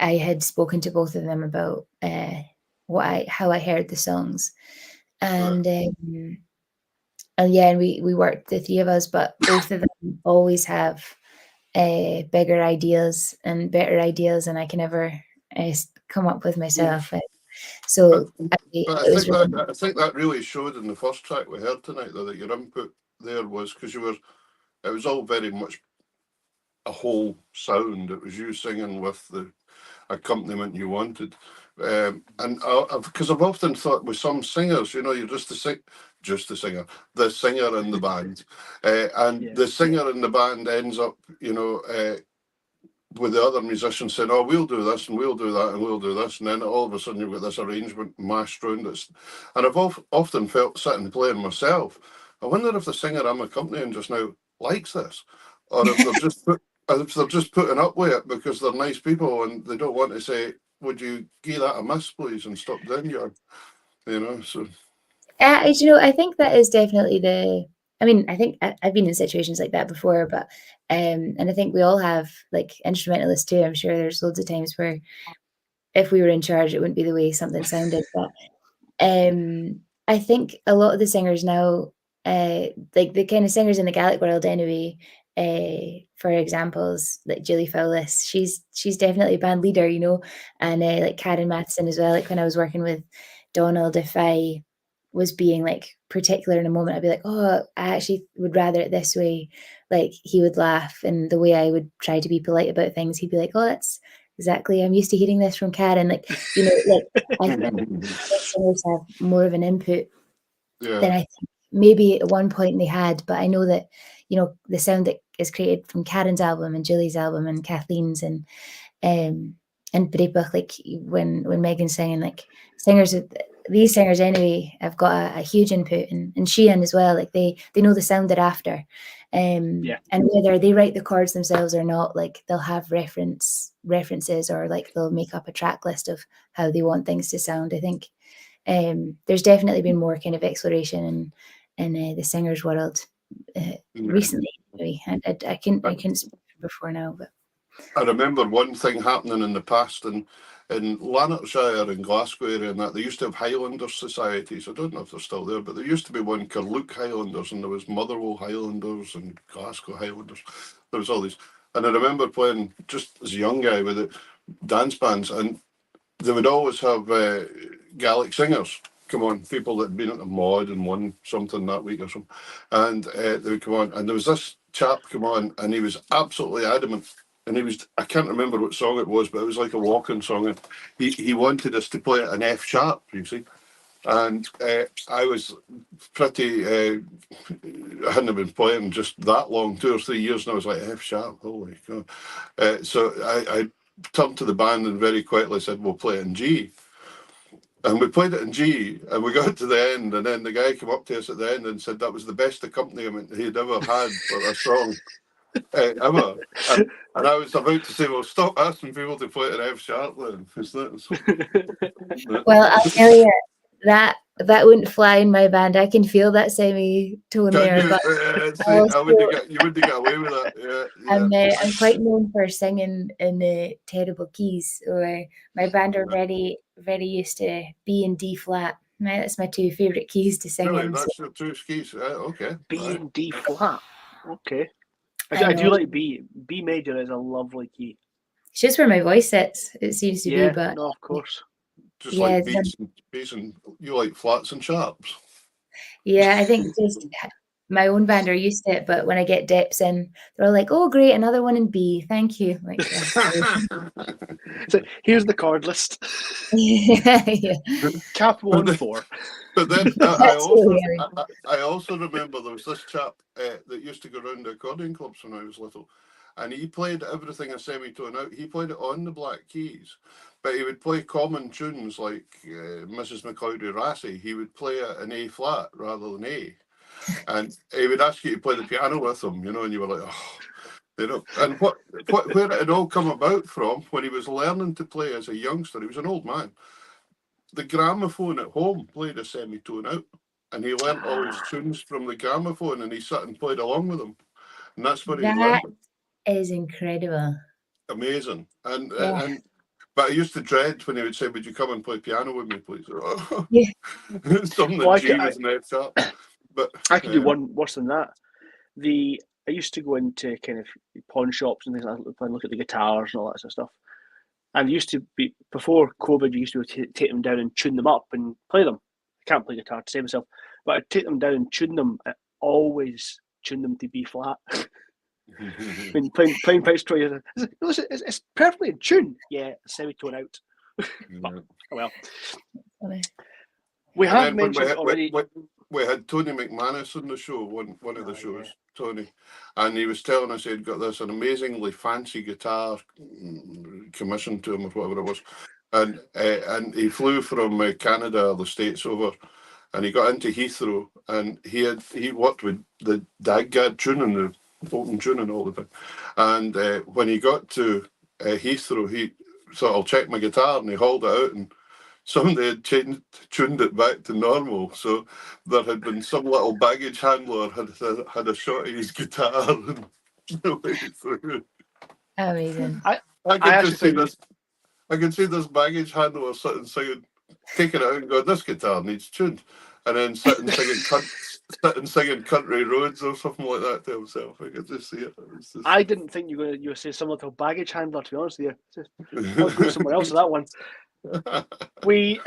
I had spoken to both of them about how I heard the songs, and yeah, and we worked, the three of us, but both of them always have bigger ideas and better ideas than I can ever come up with myself. So But I it was think really, that really showed in the first track we heard tonight, though, that your input there was because it was all very much a whole sound. It was you singing with the accompaniment you wanted. And because I've often thought with some singers, you're just the singer, the singer in the band, and the singer in the band ends up, with the other musicians saying, "Oh, we'll do this and we'll do that and we'll do this," and then all of a sudden you've got this arrangement mashed around it. And I've often felt sitting playing myself, I wonder if the singer I'm accompanying just now likes this, or if they're just putting up with it because they're nice people and they don't want to say, "Would you give that a miss, please, and stop doing your," So I think that is definitely I mean, I think I've been in situations like that before, but and I think we all have, like, instrumentalists too. I'm sure there's loads of times where if we were in charge, it wouldn't be the way something sounded. But I think a lot of the singers now, like the kind of singers in the Gaelic world anyway, for examples, like Julie Fowlis, she's definitely a band leader, and like Karen Matheson as well. Like when I was working with Donald, if I was being like particular in a moment, I'd be like, oh, I actually would rather it this way. Like he would laugh, and the way I would try to be polite about things, he'd be like, oh, that's exactly, I'm used to hearing this from Karen. Like, like I think singers have more of an input than I think maybe at one point they had, but I know that the sound that is created from Karen's album and Julie's album and Kathleen's and Brebach, like when Megan's singing, like these singers anyway have got a huge input, and Sheehan as well. Like they know the sound they're after, and whether they write the chords themselves or not, like they'll have references, or like they'll make up a track list of how they want things to sound. I think there's definitely been more kind of exploration in the singers world recently. Anyway. I couldn't speak before now, but I remember one thing happening in the past in Lanarkshire and Glasgow area, and that they used to have Highlanders societies. I don't know if they're still there, but there used to be one Carluke Highlanders, and there was Motherwell Highlanders and Glasgow Highlanders. There was all these, and I remember playing just as a young guy with the dance bands, and they would always have Gaelic singers come on, people that had been at the mod and won something that week or something, and they would come on, and there was this chap come on, and he was absolutely adamant. And I can't remember what song it was, but it was like a walking song. And he wanted us to play it in F sharp, you see. And I was pretty, I hadn't been playing just that long, 2 or 3 years, and I was like, F sharp, holy God. So I turned to the band and very quietly said, we'll play it in G. And we played it in G, and we got to the end, and then the guy came up to us at the end and said that was the best accompaniment he'd ever had for a song. Ever. And I was about to say, well, stop asking people to play it in F sharp then. Well, I'll tell you, that wouldn't fly in my band. I can feel that semitone there. You? But You wouldn't get away with that. Yeah. I'm quite known for singing in terrible keys. Or my band are very, very used to B and D flat. That's my two favourite keys to sing Really, in. that's your two keys. Okay. B and D flat. Okay. I do like B. B major is a lovely key. It's just where my voice sits, it seems to be, but no, of course. Just Yeah, like beats and you like flats and sharps. yeah, I think just my own band are used to it, but when I get dips in, they're all like, "Oh, great, another one in B, thank you." Like, So here's the chord list. yeah. Cap 1 4. But then That's really heavy. I also remember there was this chap that used to go around the accordion clubs when I was little, and he played everything a semitone out. He played it on the black keys, but he would play common tunes like Mrs. McCloudie Rassie. He would play it in A flat rather than A, and he would ask you to play the piano with him, and you were like, oh. And where it had all come about from when he was learning to play as a youngster, he was an old man. The gramophone at home played a semitone out, and he learnt all his tunes from the gramophone, and he sat and played along with them, and that's where he learned. Is incredible. Amazing, and Yeah. but I used to dread when he would say, "Would you come and play piano with me, please?" Yeah. Something that G was next up. But I could do one worse than that. I used to go into kind of pawn shops and things like that and look at the guitars and all that sort of stuff. And used to be, before COVID, you used to take them down and tune them up and play them. I can't play guitar to save myself, but I'd take them down and tune them. I always tune them to B flat. I mean, playing Pipes Troy, it's perfectly in tune. Yeah, semitone out. But, oh well. We have mentioned already. We had Tony McManus on the show, one of the shows, Tony, and he was telling us he'd got this an amazingly fancy guitar commissioned to him or whatever it was, and he flew from Canada or the States over, and he got into Heathrow, and he worked with the DAGGAD tuning, the Bolton tuning all the time, and when he got to Heathrow, he thought, I'll check my guitar, and he hauled it out, and somebody had tuned it back to normal, so there had been some little baggage handler had a shot of his guitar and the way through. Amazing. I can just see this. I can see this baggage handler sitting singing, taking it out and going, "This guitar needs tuned," and then sitting singing "Country Roads" or something like that to himself. I could just see it. I didn't think you were saying some little baggage handler. To be honest with you, I'll go somewhere else with that one. We've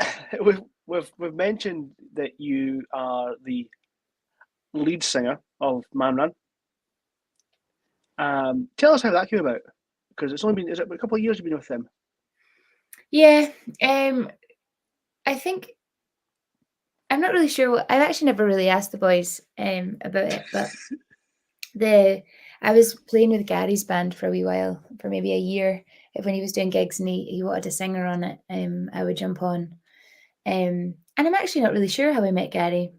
mentioned that you are the lead singer of Man Run. Tell us how that came about, because it's only been a couple of years you've been with them. Yeah, I think I'm not really sure. I've actually never really asked the boys about it, but I was playing with Gary's band for a wee while, for maybe a year. When he was doing gigs and he wanted a singer on it, I would jump on. And I'm actually not really sure how I met Gary.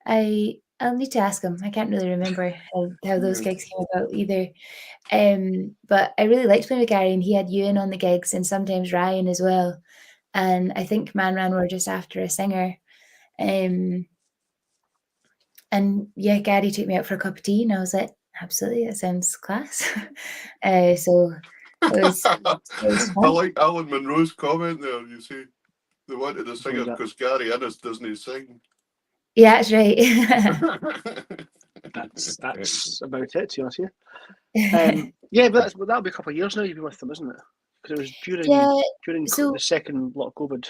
I'll need to ask him. I can't really remember how those gigs came about either. But I really liked playing with Gary, and he had Ewan on the gigs and sometimes Ryan as well. And I think Man Ran were just after a singer. And yeah, Gary took me out for a cup of tea, and I was like, absolutely, that sounds class. So it was I like Alan Monroe's comment there. You see, they wanted a singer because Gary Innes doesn't sing. Yeah, that's right. that's about it, to be honest with you. Yeah, but that'll be a couple of years now you've been with them, isn't it? Because it was during the second lot of COVID.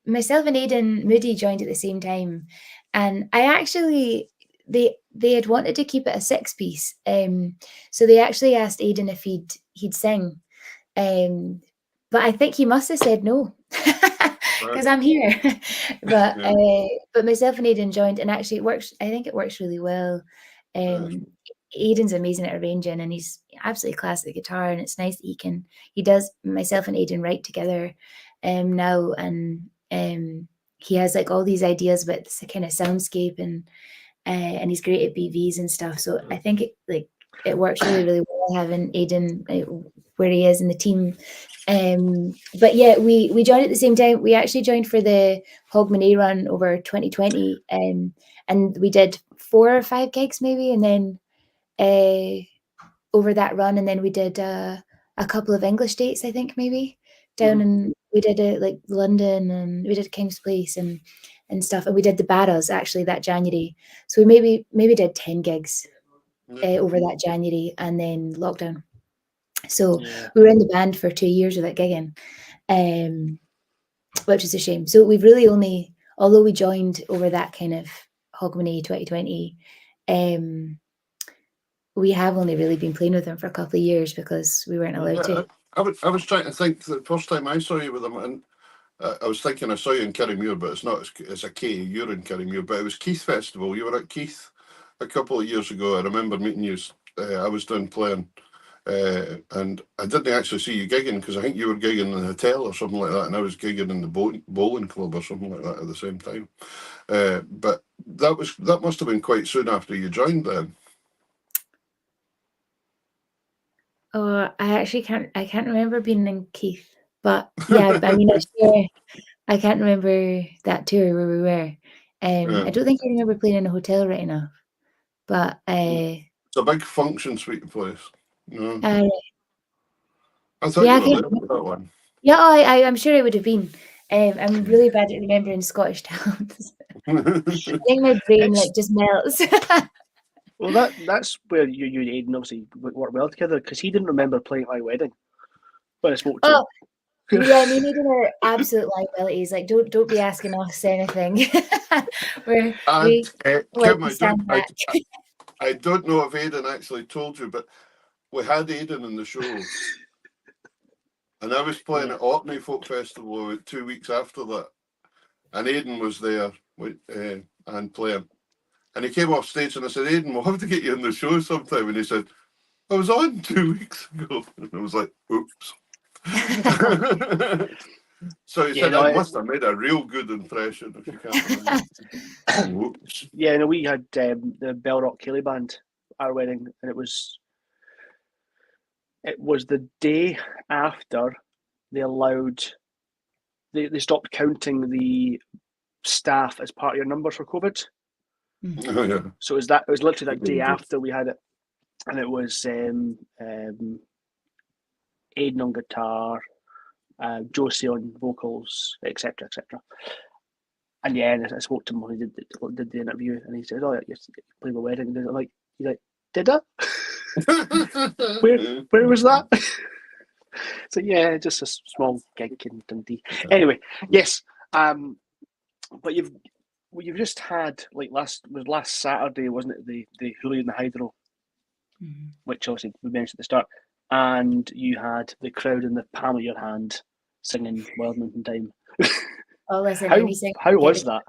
Myself and Aidan Moody joined at the same time, and I actually they had wanted to keep it a 6-piece, so they actually asked Aidan if he'd sing, but I think he must have said no. Because I'm here, but myself and Aidan joined, and actually it works. I think it works really well. Aidan's amazing at arranging, and he's absolutely class at the guitar, and it's nice that he does. Myself and Aidan write together now, and he has like all these ideas about this kind of soundscape, and he's great at BVs and stuff. So I think it works really, really well having Aidan where he is in the team. But yeah, we joined at the same time. We actually joined for the Hogmanay run over 2020, and we did 4 or 5 gigs maybe, and then over that run, and then we did a couple of English dates, I think maybe down in, we did like London, and we did King's Place and stuff, and we did the Barras actually that January. So we maybe did 10 gigs over that January, and then lockdown. So Yeah. we were in the band for 2 years without gigging, which is a shame. So we've really only, although we joined over that kind of Hogmanay 2020, we have only really been playing with them for a couple of years because we weren't allowed to. I was trying to think the first time I saw you with them, and I was thinking I saw you in Kirriemuir, but it's not. It's a K. You're in Kirriemuir, but it was Keith Festival. You were at Keith a couple of years ago. I remember meeting you. I was down playing, and I didn't actually see you gigging because I think you were gigging in a hotel or something like that, and I was gigging in the bowling club or something like that at the same time. But that must have been quite soon after you joined then. Oh, I can't remember being in Keith, but yeah, I mean, I can't remember that tour where we were. I don't think I remember playing in a hotel right enough, but it's a big function suite place. No, I thought yeah, you were there for that one. Yeah, I'm sure I would have been. I'm really bad at remembering Scottish towns. I think my brain just melts. Well, that's where you and Aidan obviously work well together, because he didn't remember playing at my wedding when I spoke to him. Yeah, me and Aidan are absolute liabilities. Like, don't be asking us anything. Kim, I don't know if Aidan actually told you, but we had Aidan in the show, and I was playing at Orkney Folk Festival 2 weeks after that, and Aidan was there and playing. And he came off stage and I said, Aidan, we'll have to get you in the show sometime. And he said, I was on 2 weeks ago. And I was like, oops. So he said, I must have made a real good impression, if you can't remember. Whoops. Yeah, no, we had the Bellrock Ceilidh Band at our wedding, and it was the day after they stopped counting the staff as part of your numbers for COVID. Oh, yeah. So it was literally that day after we had it, and it was Aidan on guitar, Josie on vocals, etc., etc. And yeah, I spoke to him when he did the interview, and he said, "Oh, you played my wedding." And he's like, "Did I? Where was that?" So yeah, just a small gig in Dundee. Anyway, yes, but you've just had last Saturday, wasn't it? The Hoolie and the Hydro, which obviously we mentioned at the start, and you had the crowd in the palm of your hand singing Wild Mountain Time. Oh, listen, how was that?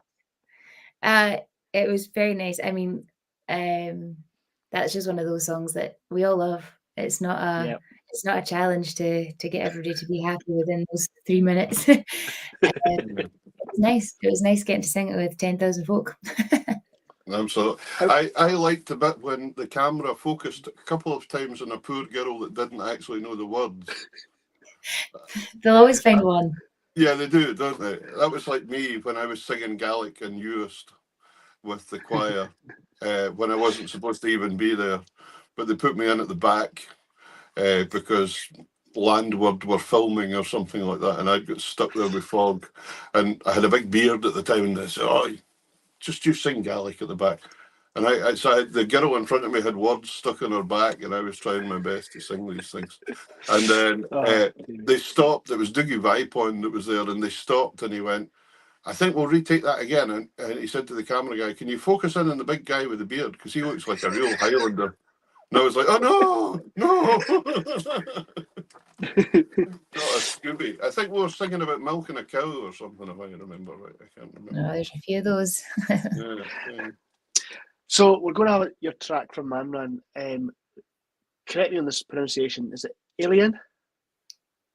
It was very nice. I mean, that's just one of those songs that we all love. It's not a challenge to get everybody to be happy within those 3 minutes. It was nice. It was nice getting to sing it with 10,000 folk. Absolutely. I liked the bit when the camera focused a couple of times on a poor girl that didn't actually know the words. They'll always find one. Yeah, they do, don't they? That was like me when I was singing Gaelic in Uist with the choir when I wasn't supposed to even be there. But they put me in at the back because Landward were filming or something like that, and I'd got stuck there with fog. And I had a big beard at the time, and they said, "Oh, just you sing Gaelic at the back." And the girl in front of me had words stuck in her back, and I was trying my best to sing these things. And then they stopped. It was Dougie Vipon that was there, and they stopped, and he went, "I think we'll retake that again." And he said to the camera guy, "Can you focus in on the big guy with the beard? Because he looks like a real Highlander." And I was like, "Oh, no!" Not a Scooby. I think we were singing about milking a cow or something, if I remember right. I can't remember. No, there's a few of those. Yeah. So we're going to have your track from Manran. Correct me on this pronunciation. Is it Alien?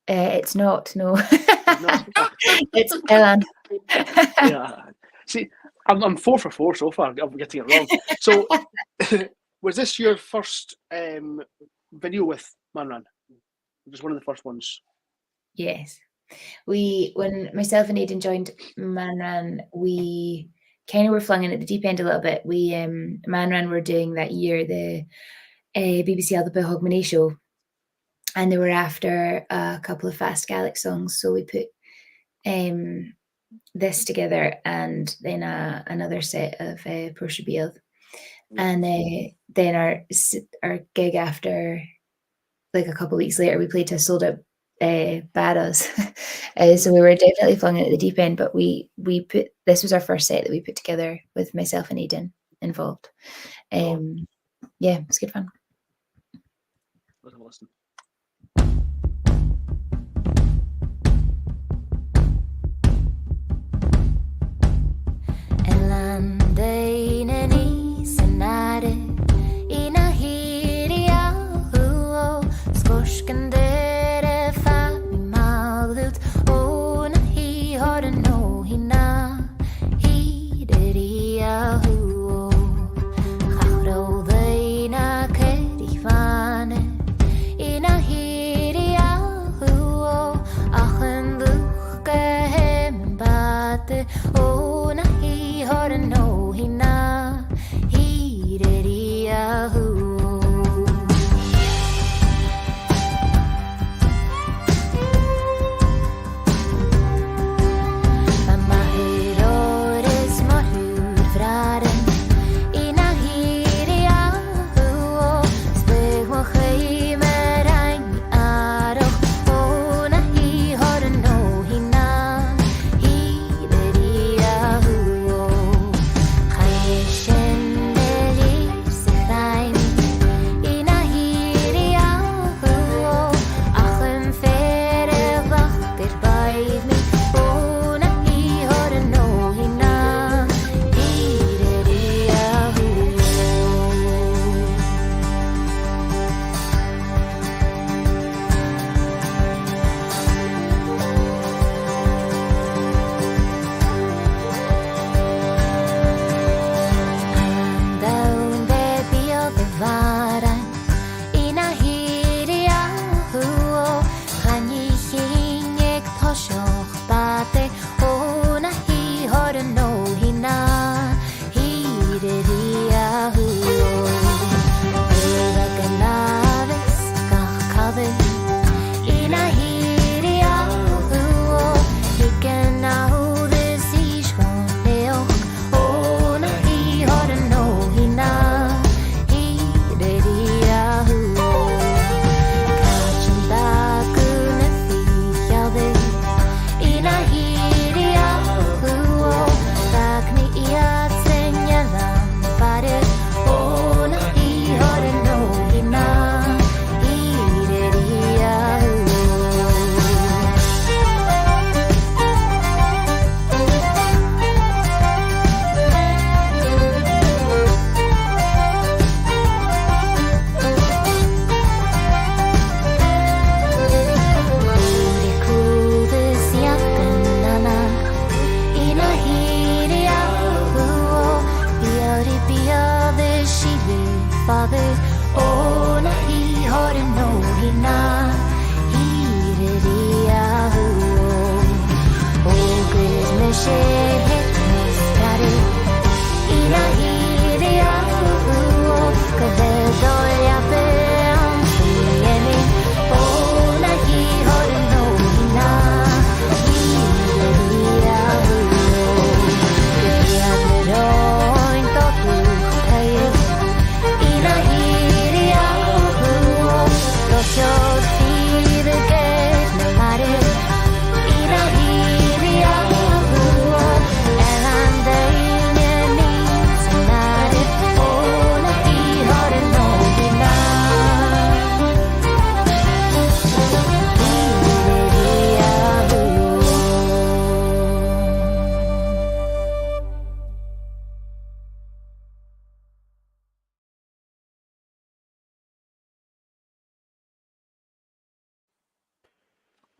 It's not. No. It's Elan. Yeah. See, I'm 4 for 4 so far. I'm getting it wrong. So, was this your first video with Manran? Just one of the first ones. Yes. When myself and Aidan joined Manran, we kind of were flung in at the deep end a little bit. We Manran were doing that year the BBC Alba Hogmanay show, and they were after a couple of fast Gaelic songs, so we put this together and then another set of Portia Beale. And then our gig after, like a couple of weeks later, we played to a sold out Barras. So we were definitely flung into the deep end, but this was our first set that we put together with myself and Aidan involved. Yeah, it was good fun. Let's have a listen.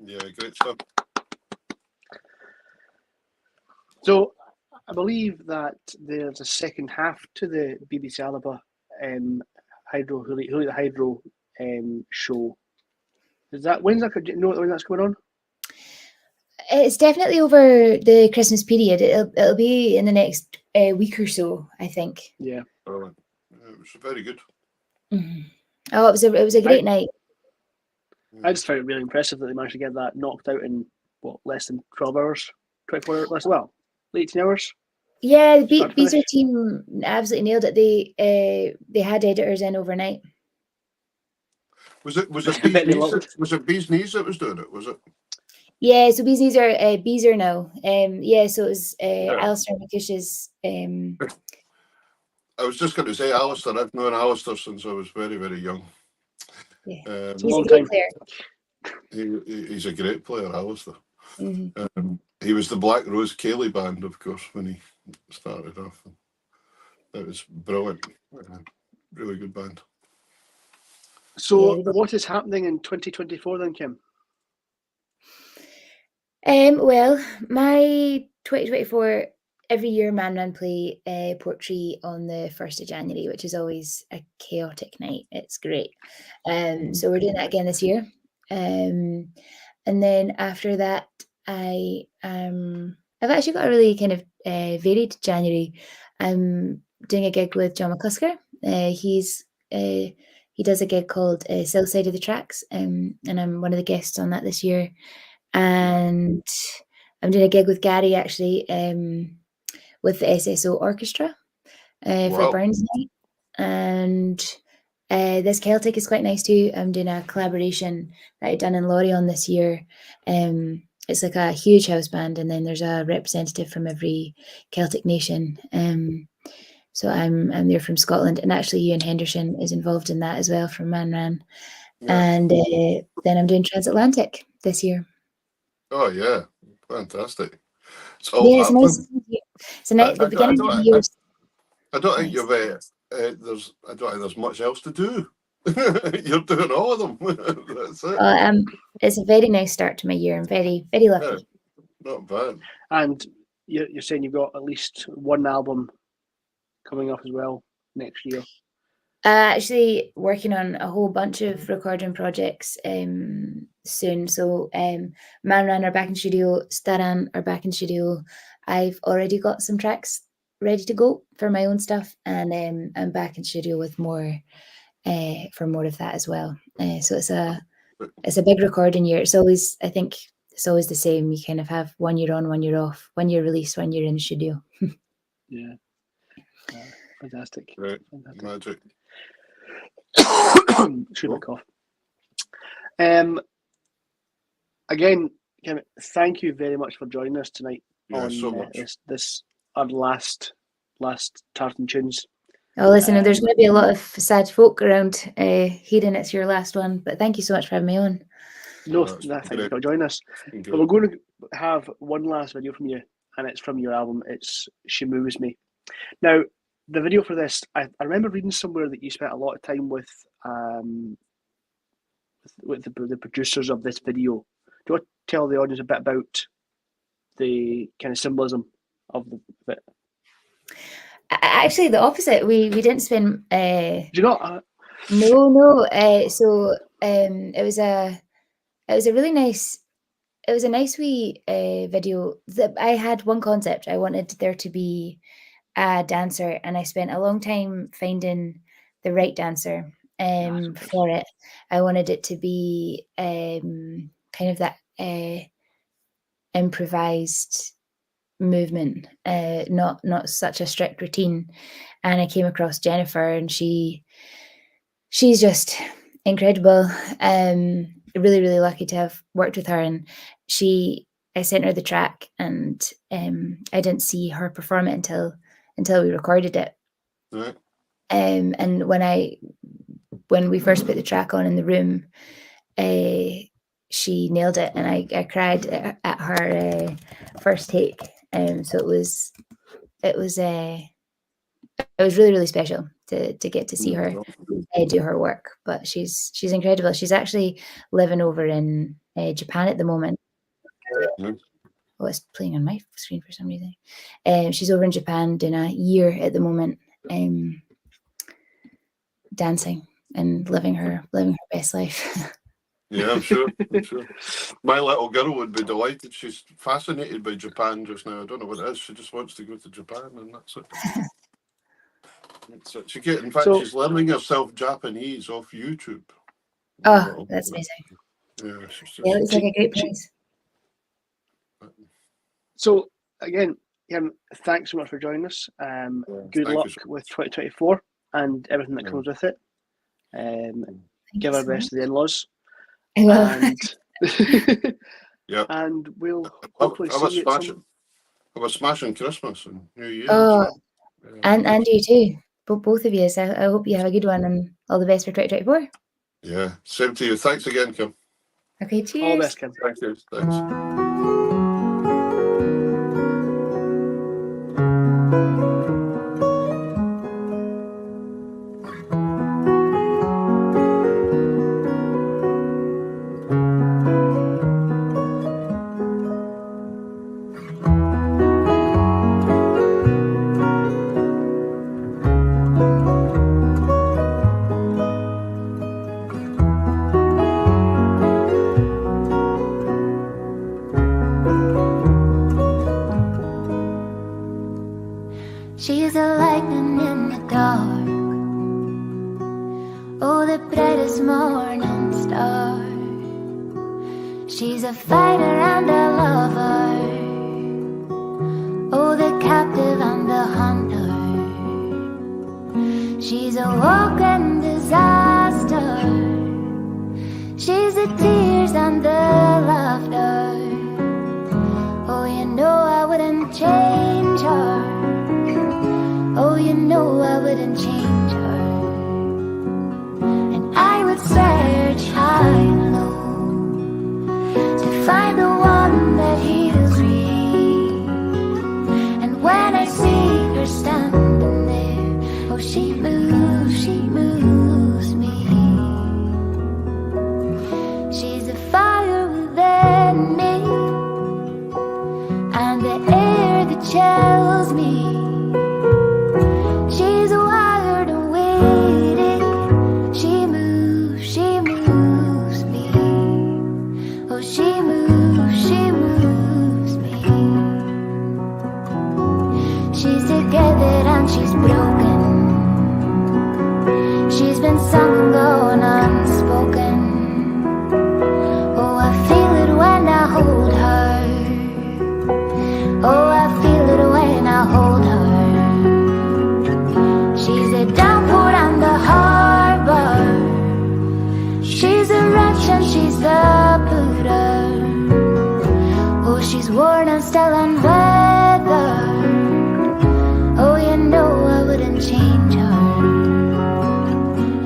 Yeah, great stuff. So I believe that there's a second half to the BBC Alaba Hydro Huli the Hydro show. Is that when's that? Do you know when that's going on? It's definitely over the Christmas period. It'll be in the next week or so, I think. Yeah. Brilliant. It was very good. Mm-hmm. Oh, it was a great night. I just found it really impressive that they managed to get that knocked out in less than 12 hours, 24 hours, well, 18 hours. Yeah, the Start to Beezer finish? team absolutely nailed it. They had editors in overnight. Was it I bet they loved it. was it Bees Knees that was doing it? Was it? Yeah, so Bee's knees are Beezer now. Yeah, so it was Yeah. Alistair McCush's. I was just going to say Alistair. I've known Alistair since I was very, very young. Yeah. It's a He's a long great time. player. He's a great player, Alistair. Mm-hmm. He was the Black Rose Cayley band, of course, when he started off. It was brilliant. Really good band. So, Yeah, what is happening in 2024 then, Kim? well, my 2024 every year Man Run play Portree on the 1st of January, which is always a chaotic night. It's great. So we're doing that again this year. And then after that, I've actually got a really kind of varied January. I'm doing a gig with John McCusker. He does a gig called South Side of the Tracks, and I'm one of the guests on that this year. And I'm doing a gig with Gary actually with the SSO Orchestra for Wow. Burns Night. And this Celtic is quite nice too. I'm doing a collaboration that I've done in Lorient this year. It's like a huge house band, and then there's a representative from every Celtic nation. So I'm there from Scotland, and actually Ewan Henderson is involved in that as well from Man Ran. Yeah. And then I'm doing Transatlantic this year. Oh yeah, fantastic! It's all Yeah, it's happening. nice. It's a nice. The beginning of the year. I don't think Nice. you've I don't think there's much else to do. You're doing all of them. That's it. It's a very nice start to my year. I'm very, very lucky. Yeah, not bad. And you're saying you've got at least one album coming up as well next year. Actually working on a whole bunch of recording projects soon. So Man Ran are back in studio, Staran are back in studio. I've already got some tracks ready to go for my own stuff, and I'm back in studio with more for more of that as well. So it's a big recording year. It's always, I think it's always the same. You kind of have 1 year on, 1 year off, 1 year release, 1 year in the studio. Yeah. Fantastic. Right. Fantastic. Magic. Should have cough. Again, Kim, thank you very much for joining us tonight Yeah, on so much. this our last Tartan Tunes. Oh, listen, there's going to be a lot of sad folk around hearing it's your last one, but thank you so much for having me on. No, thank you for joining us. But we're going to have one last video from you, and it's from your album. It's She Moves Me. Now, the video for this, I remember reading somewhere that you spent a lot of time with the producers of this video. Do you want to tell the audience a bit about the kind of symbolism of it? Actually, the opposite. We didn't spend. Do you not? No. So it was a really nice. It was a nice wee video. I had one concept. I wanted there to be a dancer, and I spent a long time finding the right dancer for it. I wanted it to be kind of that improvised movement, not such a strict routine. And I came across Jennifer, and she's just incredible. Really, really lucky to have worked with her. And I sent her the track, and I didn't see her perform it until we recorded it. Right. And when we first put the track on in the room, she nailed it, and I cried at her first take. So it was really, really special to get to see her do her work. But she's incredible. She's actually living over in Japan at the moment. Oh, it's playing on my screen for some reason. She's over in Japan doing a year at the moment, dancing and living her best life. Yeah, I'm sure. My little girl would be delighted. She's fascinated by Japan just now. I don't know what it is. She just wants to go to Japan, and that's it. In fact, she's learning herself Japanese off YouTube. Oh, that's amazing. Yeah, it's like a great place. So again, Kieran, thanks so much for joining us. Good thank you luck so with 2024 and everything that Yeah. comes with it. Thank Give you our so best to the in-laws, much. Well, and Yeah. and we'll I hopefully see was you at some. smashing Christmas and New Year. oh, so, and you too. Both of you. So I hope you have a good one and all the best for 2024. yeah, same to you. Thanks again, Kim. Okay, All the cheers. best, Kim. Thank you. Thanks. She's a lightning in the dark, oh, the brightest morning star. She's a fighter and a lover, oh, the captive and the hunter. She's a walking disaster. She's the tears and the laughter. Oh, you know I wouldn't change her. Oh, you know I wouldn't change her. And I would search high and low to find the one that heals me. And when I see her standing there, oh, she moves me. She's a fire within me, and the air that chills me. She's wired and waiting. She moves me. Oh, she moves me. She's together and she's broken. She's been sung and gone unspoken. Oh, I feel it when I hold her. Oh, I feel it when I hold her. She's a downpour on the harbor. She's a wretch and she's the Buddha. Oh, she's worn and still unweathered. Oh, you know I wouldn't change her.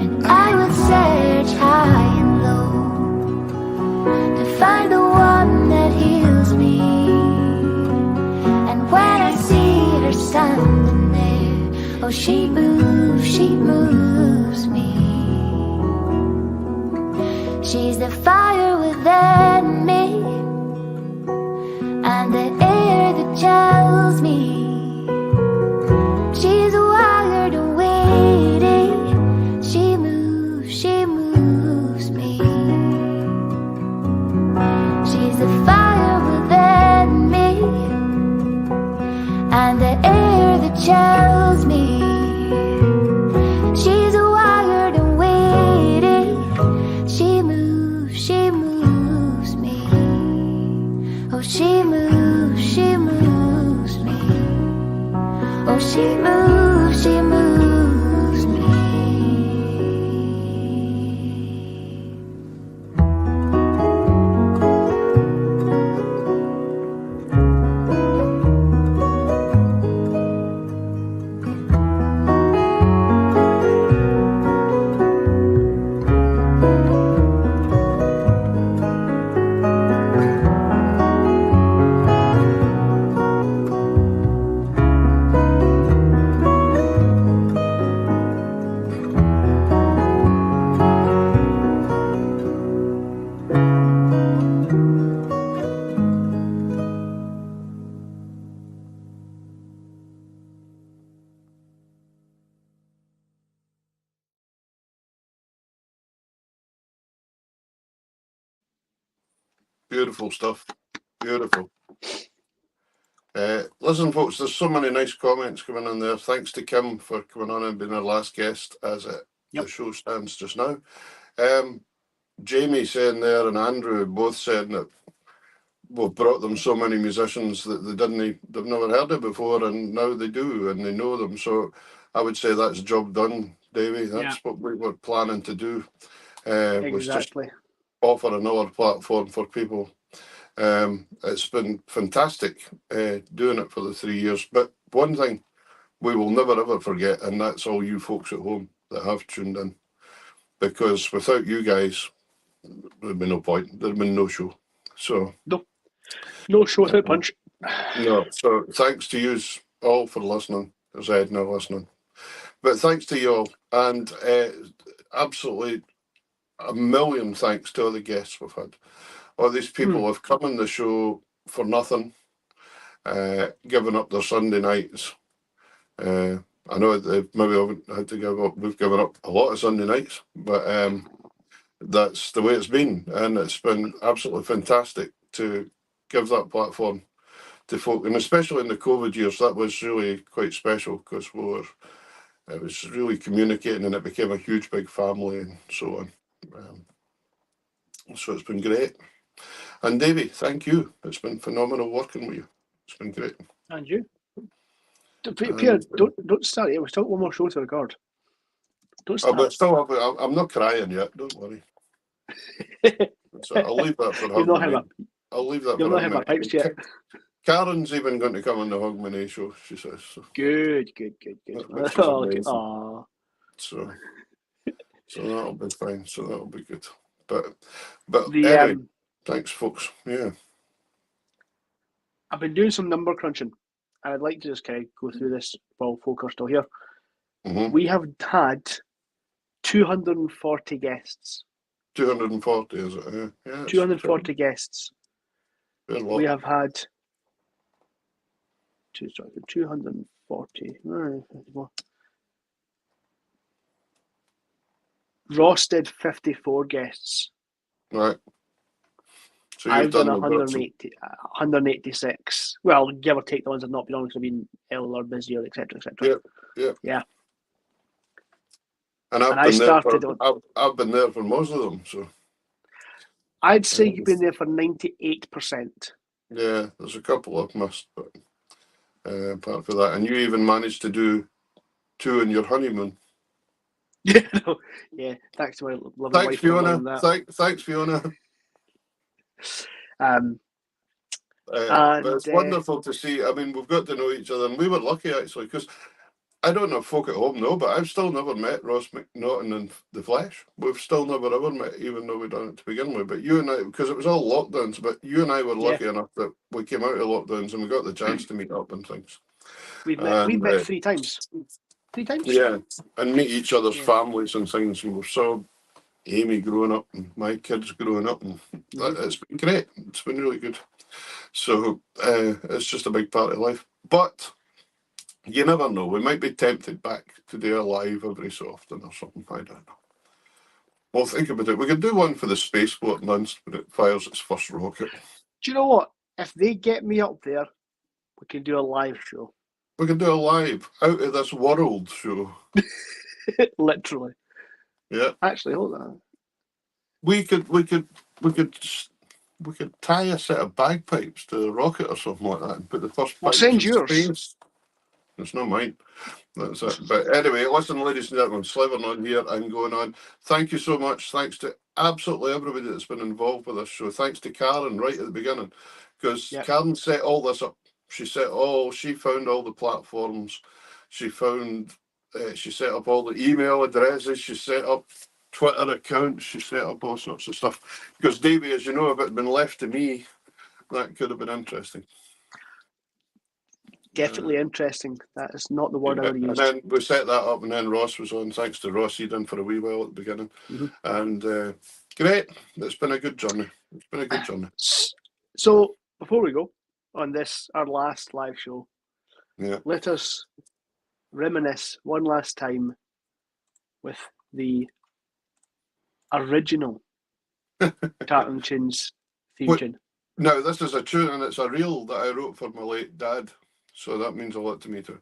And I would search high and low to find the one that heals me. And when I see her standing there, oh, she moves me. She's the fire within me, and the air that chills me. She's wired and waiting. She moves me. She's the fire within me, and the air that chills me. She's wired and waiting. She moves me. Oh, she moves me. Oh, she moves me. Beautiful stuff. Beautiful. Listen, folks, there's so many nice comments coming in there. Thanks to Kim for coming on and being our last guest as the show stands just now. Jamie saying there and Andrew both saying that we've brought them so many musicians that they've never heard of before, and now they do, and they know them. So I would say that's job done, Davey. That's what we were planning to do. Was just Exactly. offer another platform for people. It's been fantastic doing it for the 3 years. But one thing we will never ever forget, and that's all you folks at home that have tuned in, because without you guys, there'd be no point. There'd been no show. So No show without punch. no. So thanks to you all for listening. There's Edna listening, but thanks to you all, and absolutely a million thanks to all the guests we've had. All these people have come on the show for nothing, given up their Sunday nights. I know they maybe haven't had to give up. We've given up a lot of Sunday nights, but that's the way it's been, and it's been absolutely fantastic to give that platform to folk, and especially in the COVID years, that was really quite special because it was really communicating, and it became a huge big family and so on. So it's been great. And Davey, thank you. It's been phenomenal working with you. It's been great. And you. Pierre, don't start it. We've still got one more show to record. Don't start. But still, I'm not crying yet. Don't worry. So I'll leave that for You've not had Hogmanay. I'll leave that You've for not had my pipes yet. Karen's even going to come on the Hogmanay show, she says. So. Good. So that'll be fine. So that'll be good. But anyway, thanks, folks. Yeah. I've been doing some number crunching, and I'd like to just kind of go through this while folk are still here. Mm-hmm. We have had 240 guests. 240, is it? Yeah. 240 guests. We have had 240. Ross did 54 guests. Right. So I've done 186. Well, give or take the ones that have not been on because I've been ill or busy or etc. Yeah. And I've been there for most of them. So I'd say you've been there for 98%. Yeah, there's a couple I've missed, but apart from that, and you even managed to do 2 in your honeymoon. Yeah. Thanks to my lovely wife. Fiona. Thanks, Fiona. But it's wonderful to see. I mean, we've got to know each other, and we were lucky actually because I don't know if folk at home know, but I've still never met Ross McNaughton in the flesh. We've still never ever met, even though we'd done it to begin with. But you and I, because it was all lockdowns, but you and I were lucky enough that we came out of lockdowns and we got the chance to meet up and things. We've met 3 times. 3 times? Yeah, and meet each other's families and things. And we saw Amy growing up and my kids growing up, and it's been great. It's been really good. So it's just a big part of life. But you never know. We might be tempted back to do a live every so often or something. I don't know. Well, think about it. We could do one for the spaceport once when it fires its first rocket. Do you know what? If they get me up there, we can do a live show. We could do a live out of this world show. Literally. Yeah. Actually, hold on. We could tie a set of bagpipes to the rocket or something like that and put the first. Well, send yours. Space. It's not mine. That's it. But anyway, listen, ladies and gentlemen, slivering on here and going on. Thank you so much. Thanks to absolutely everybody that's been involved with this show. Thanks to Karen right at the beginning, because Karen set all this up. She found all the platforms. She set up all the email addresses. She set up Twitter accounts. She set up all sorts of stuff. Because Davey, as you know, if it had been left to me, that could have been interesting. Definitely interesting. That is not the word I would use. And then we set that up, and then Ross was on. Thanks to Ross, he'd done for a wee while at the beginning. And great. It's been a good journey. So before we go on this, our last live show, let us reminisce one last time with the original Tartan Chins theme tune. No, this is a tune, and it's a reel that I wrote for my late dad. So that means a lot to me too.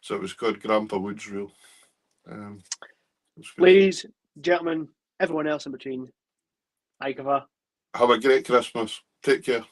So it was called Grandpa Wood's Reel. Ladies, gentlemen, everyone else in between, Aikava. Have a great Christmas. Take care.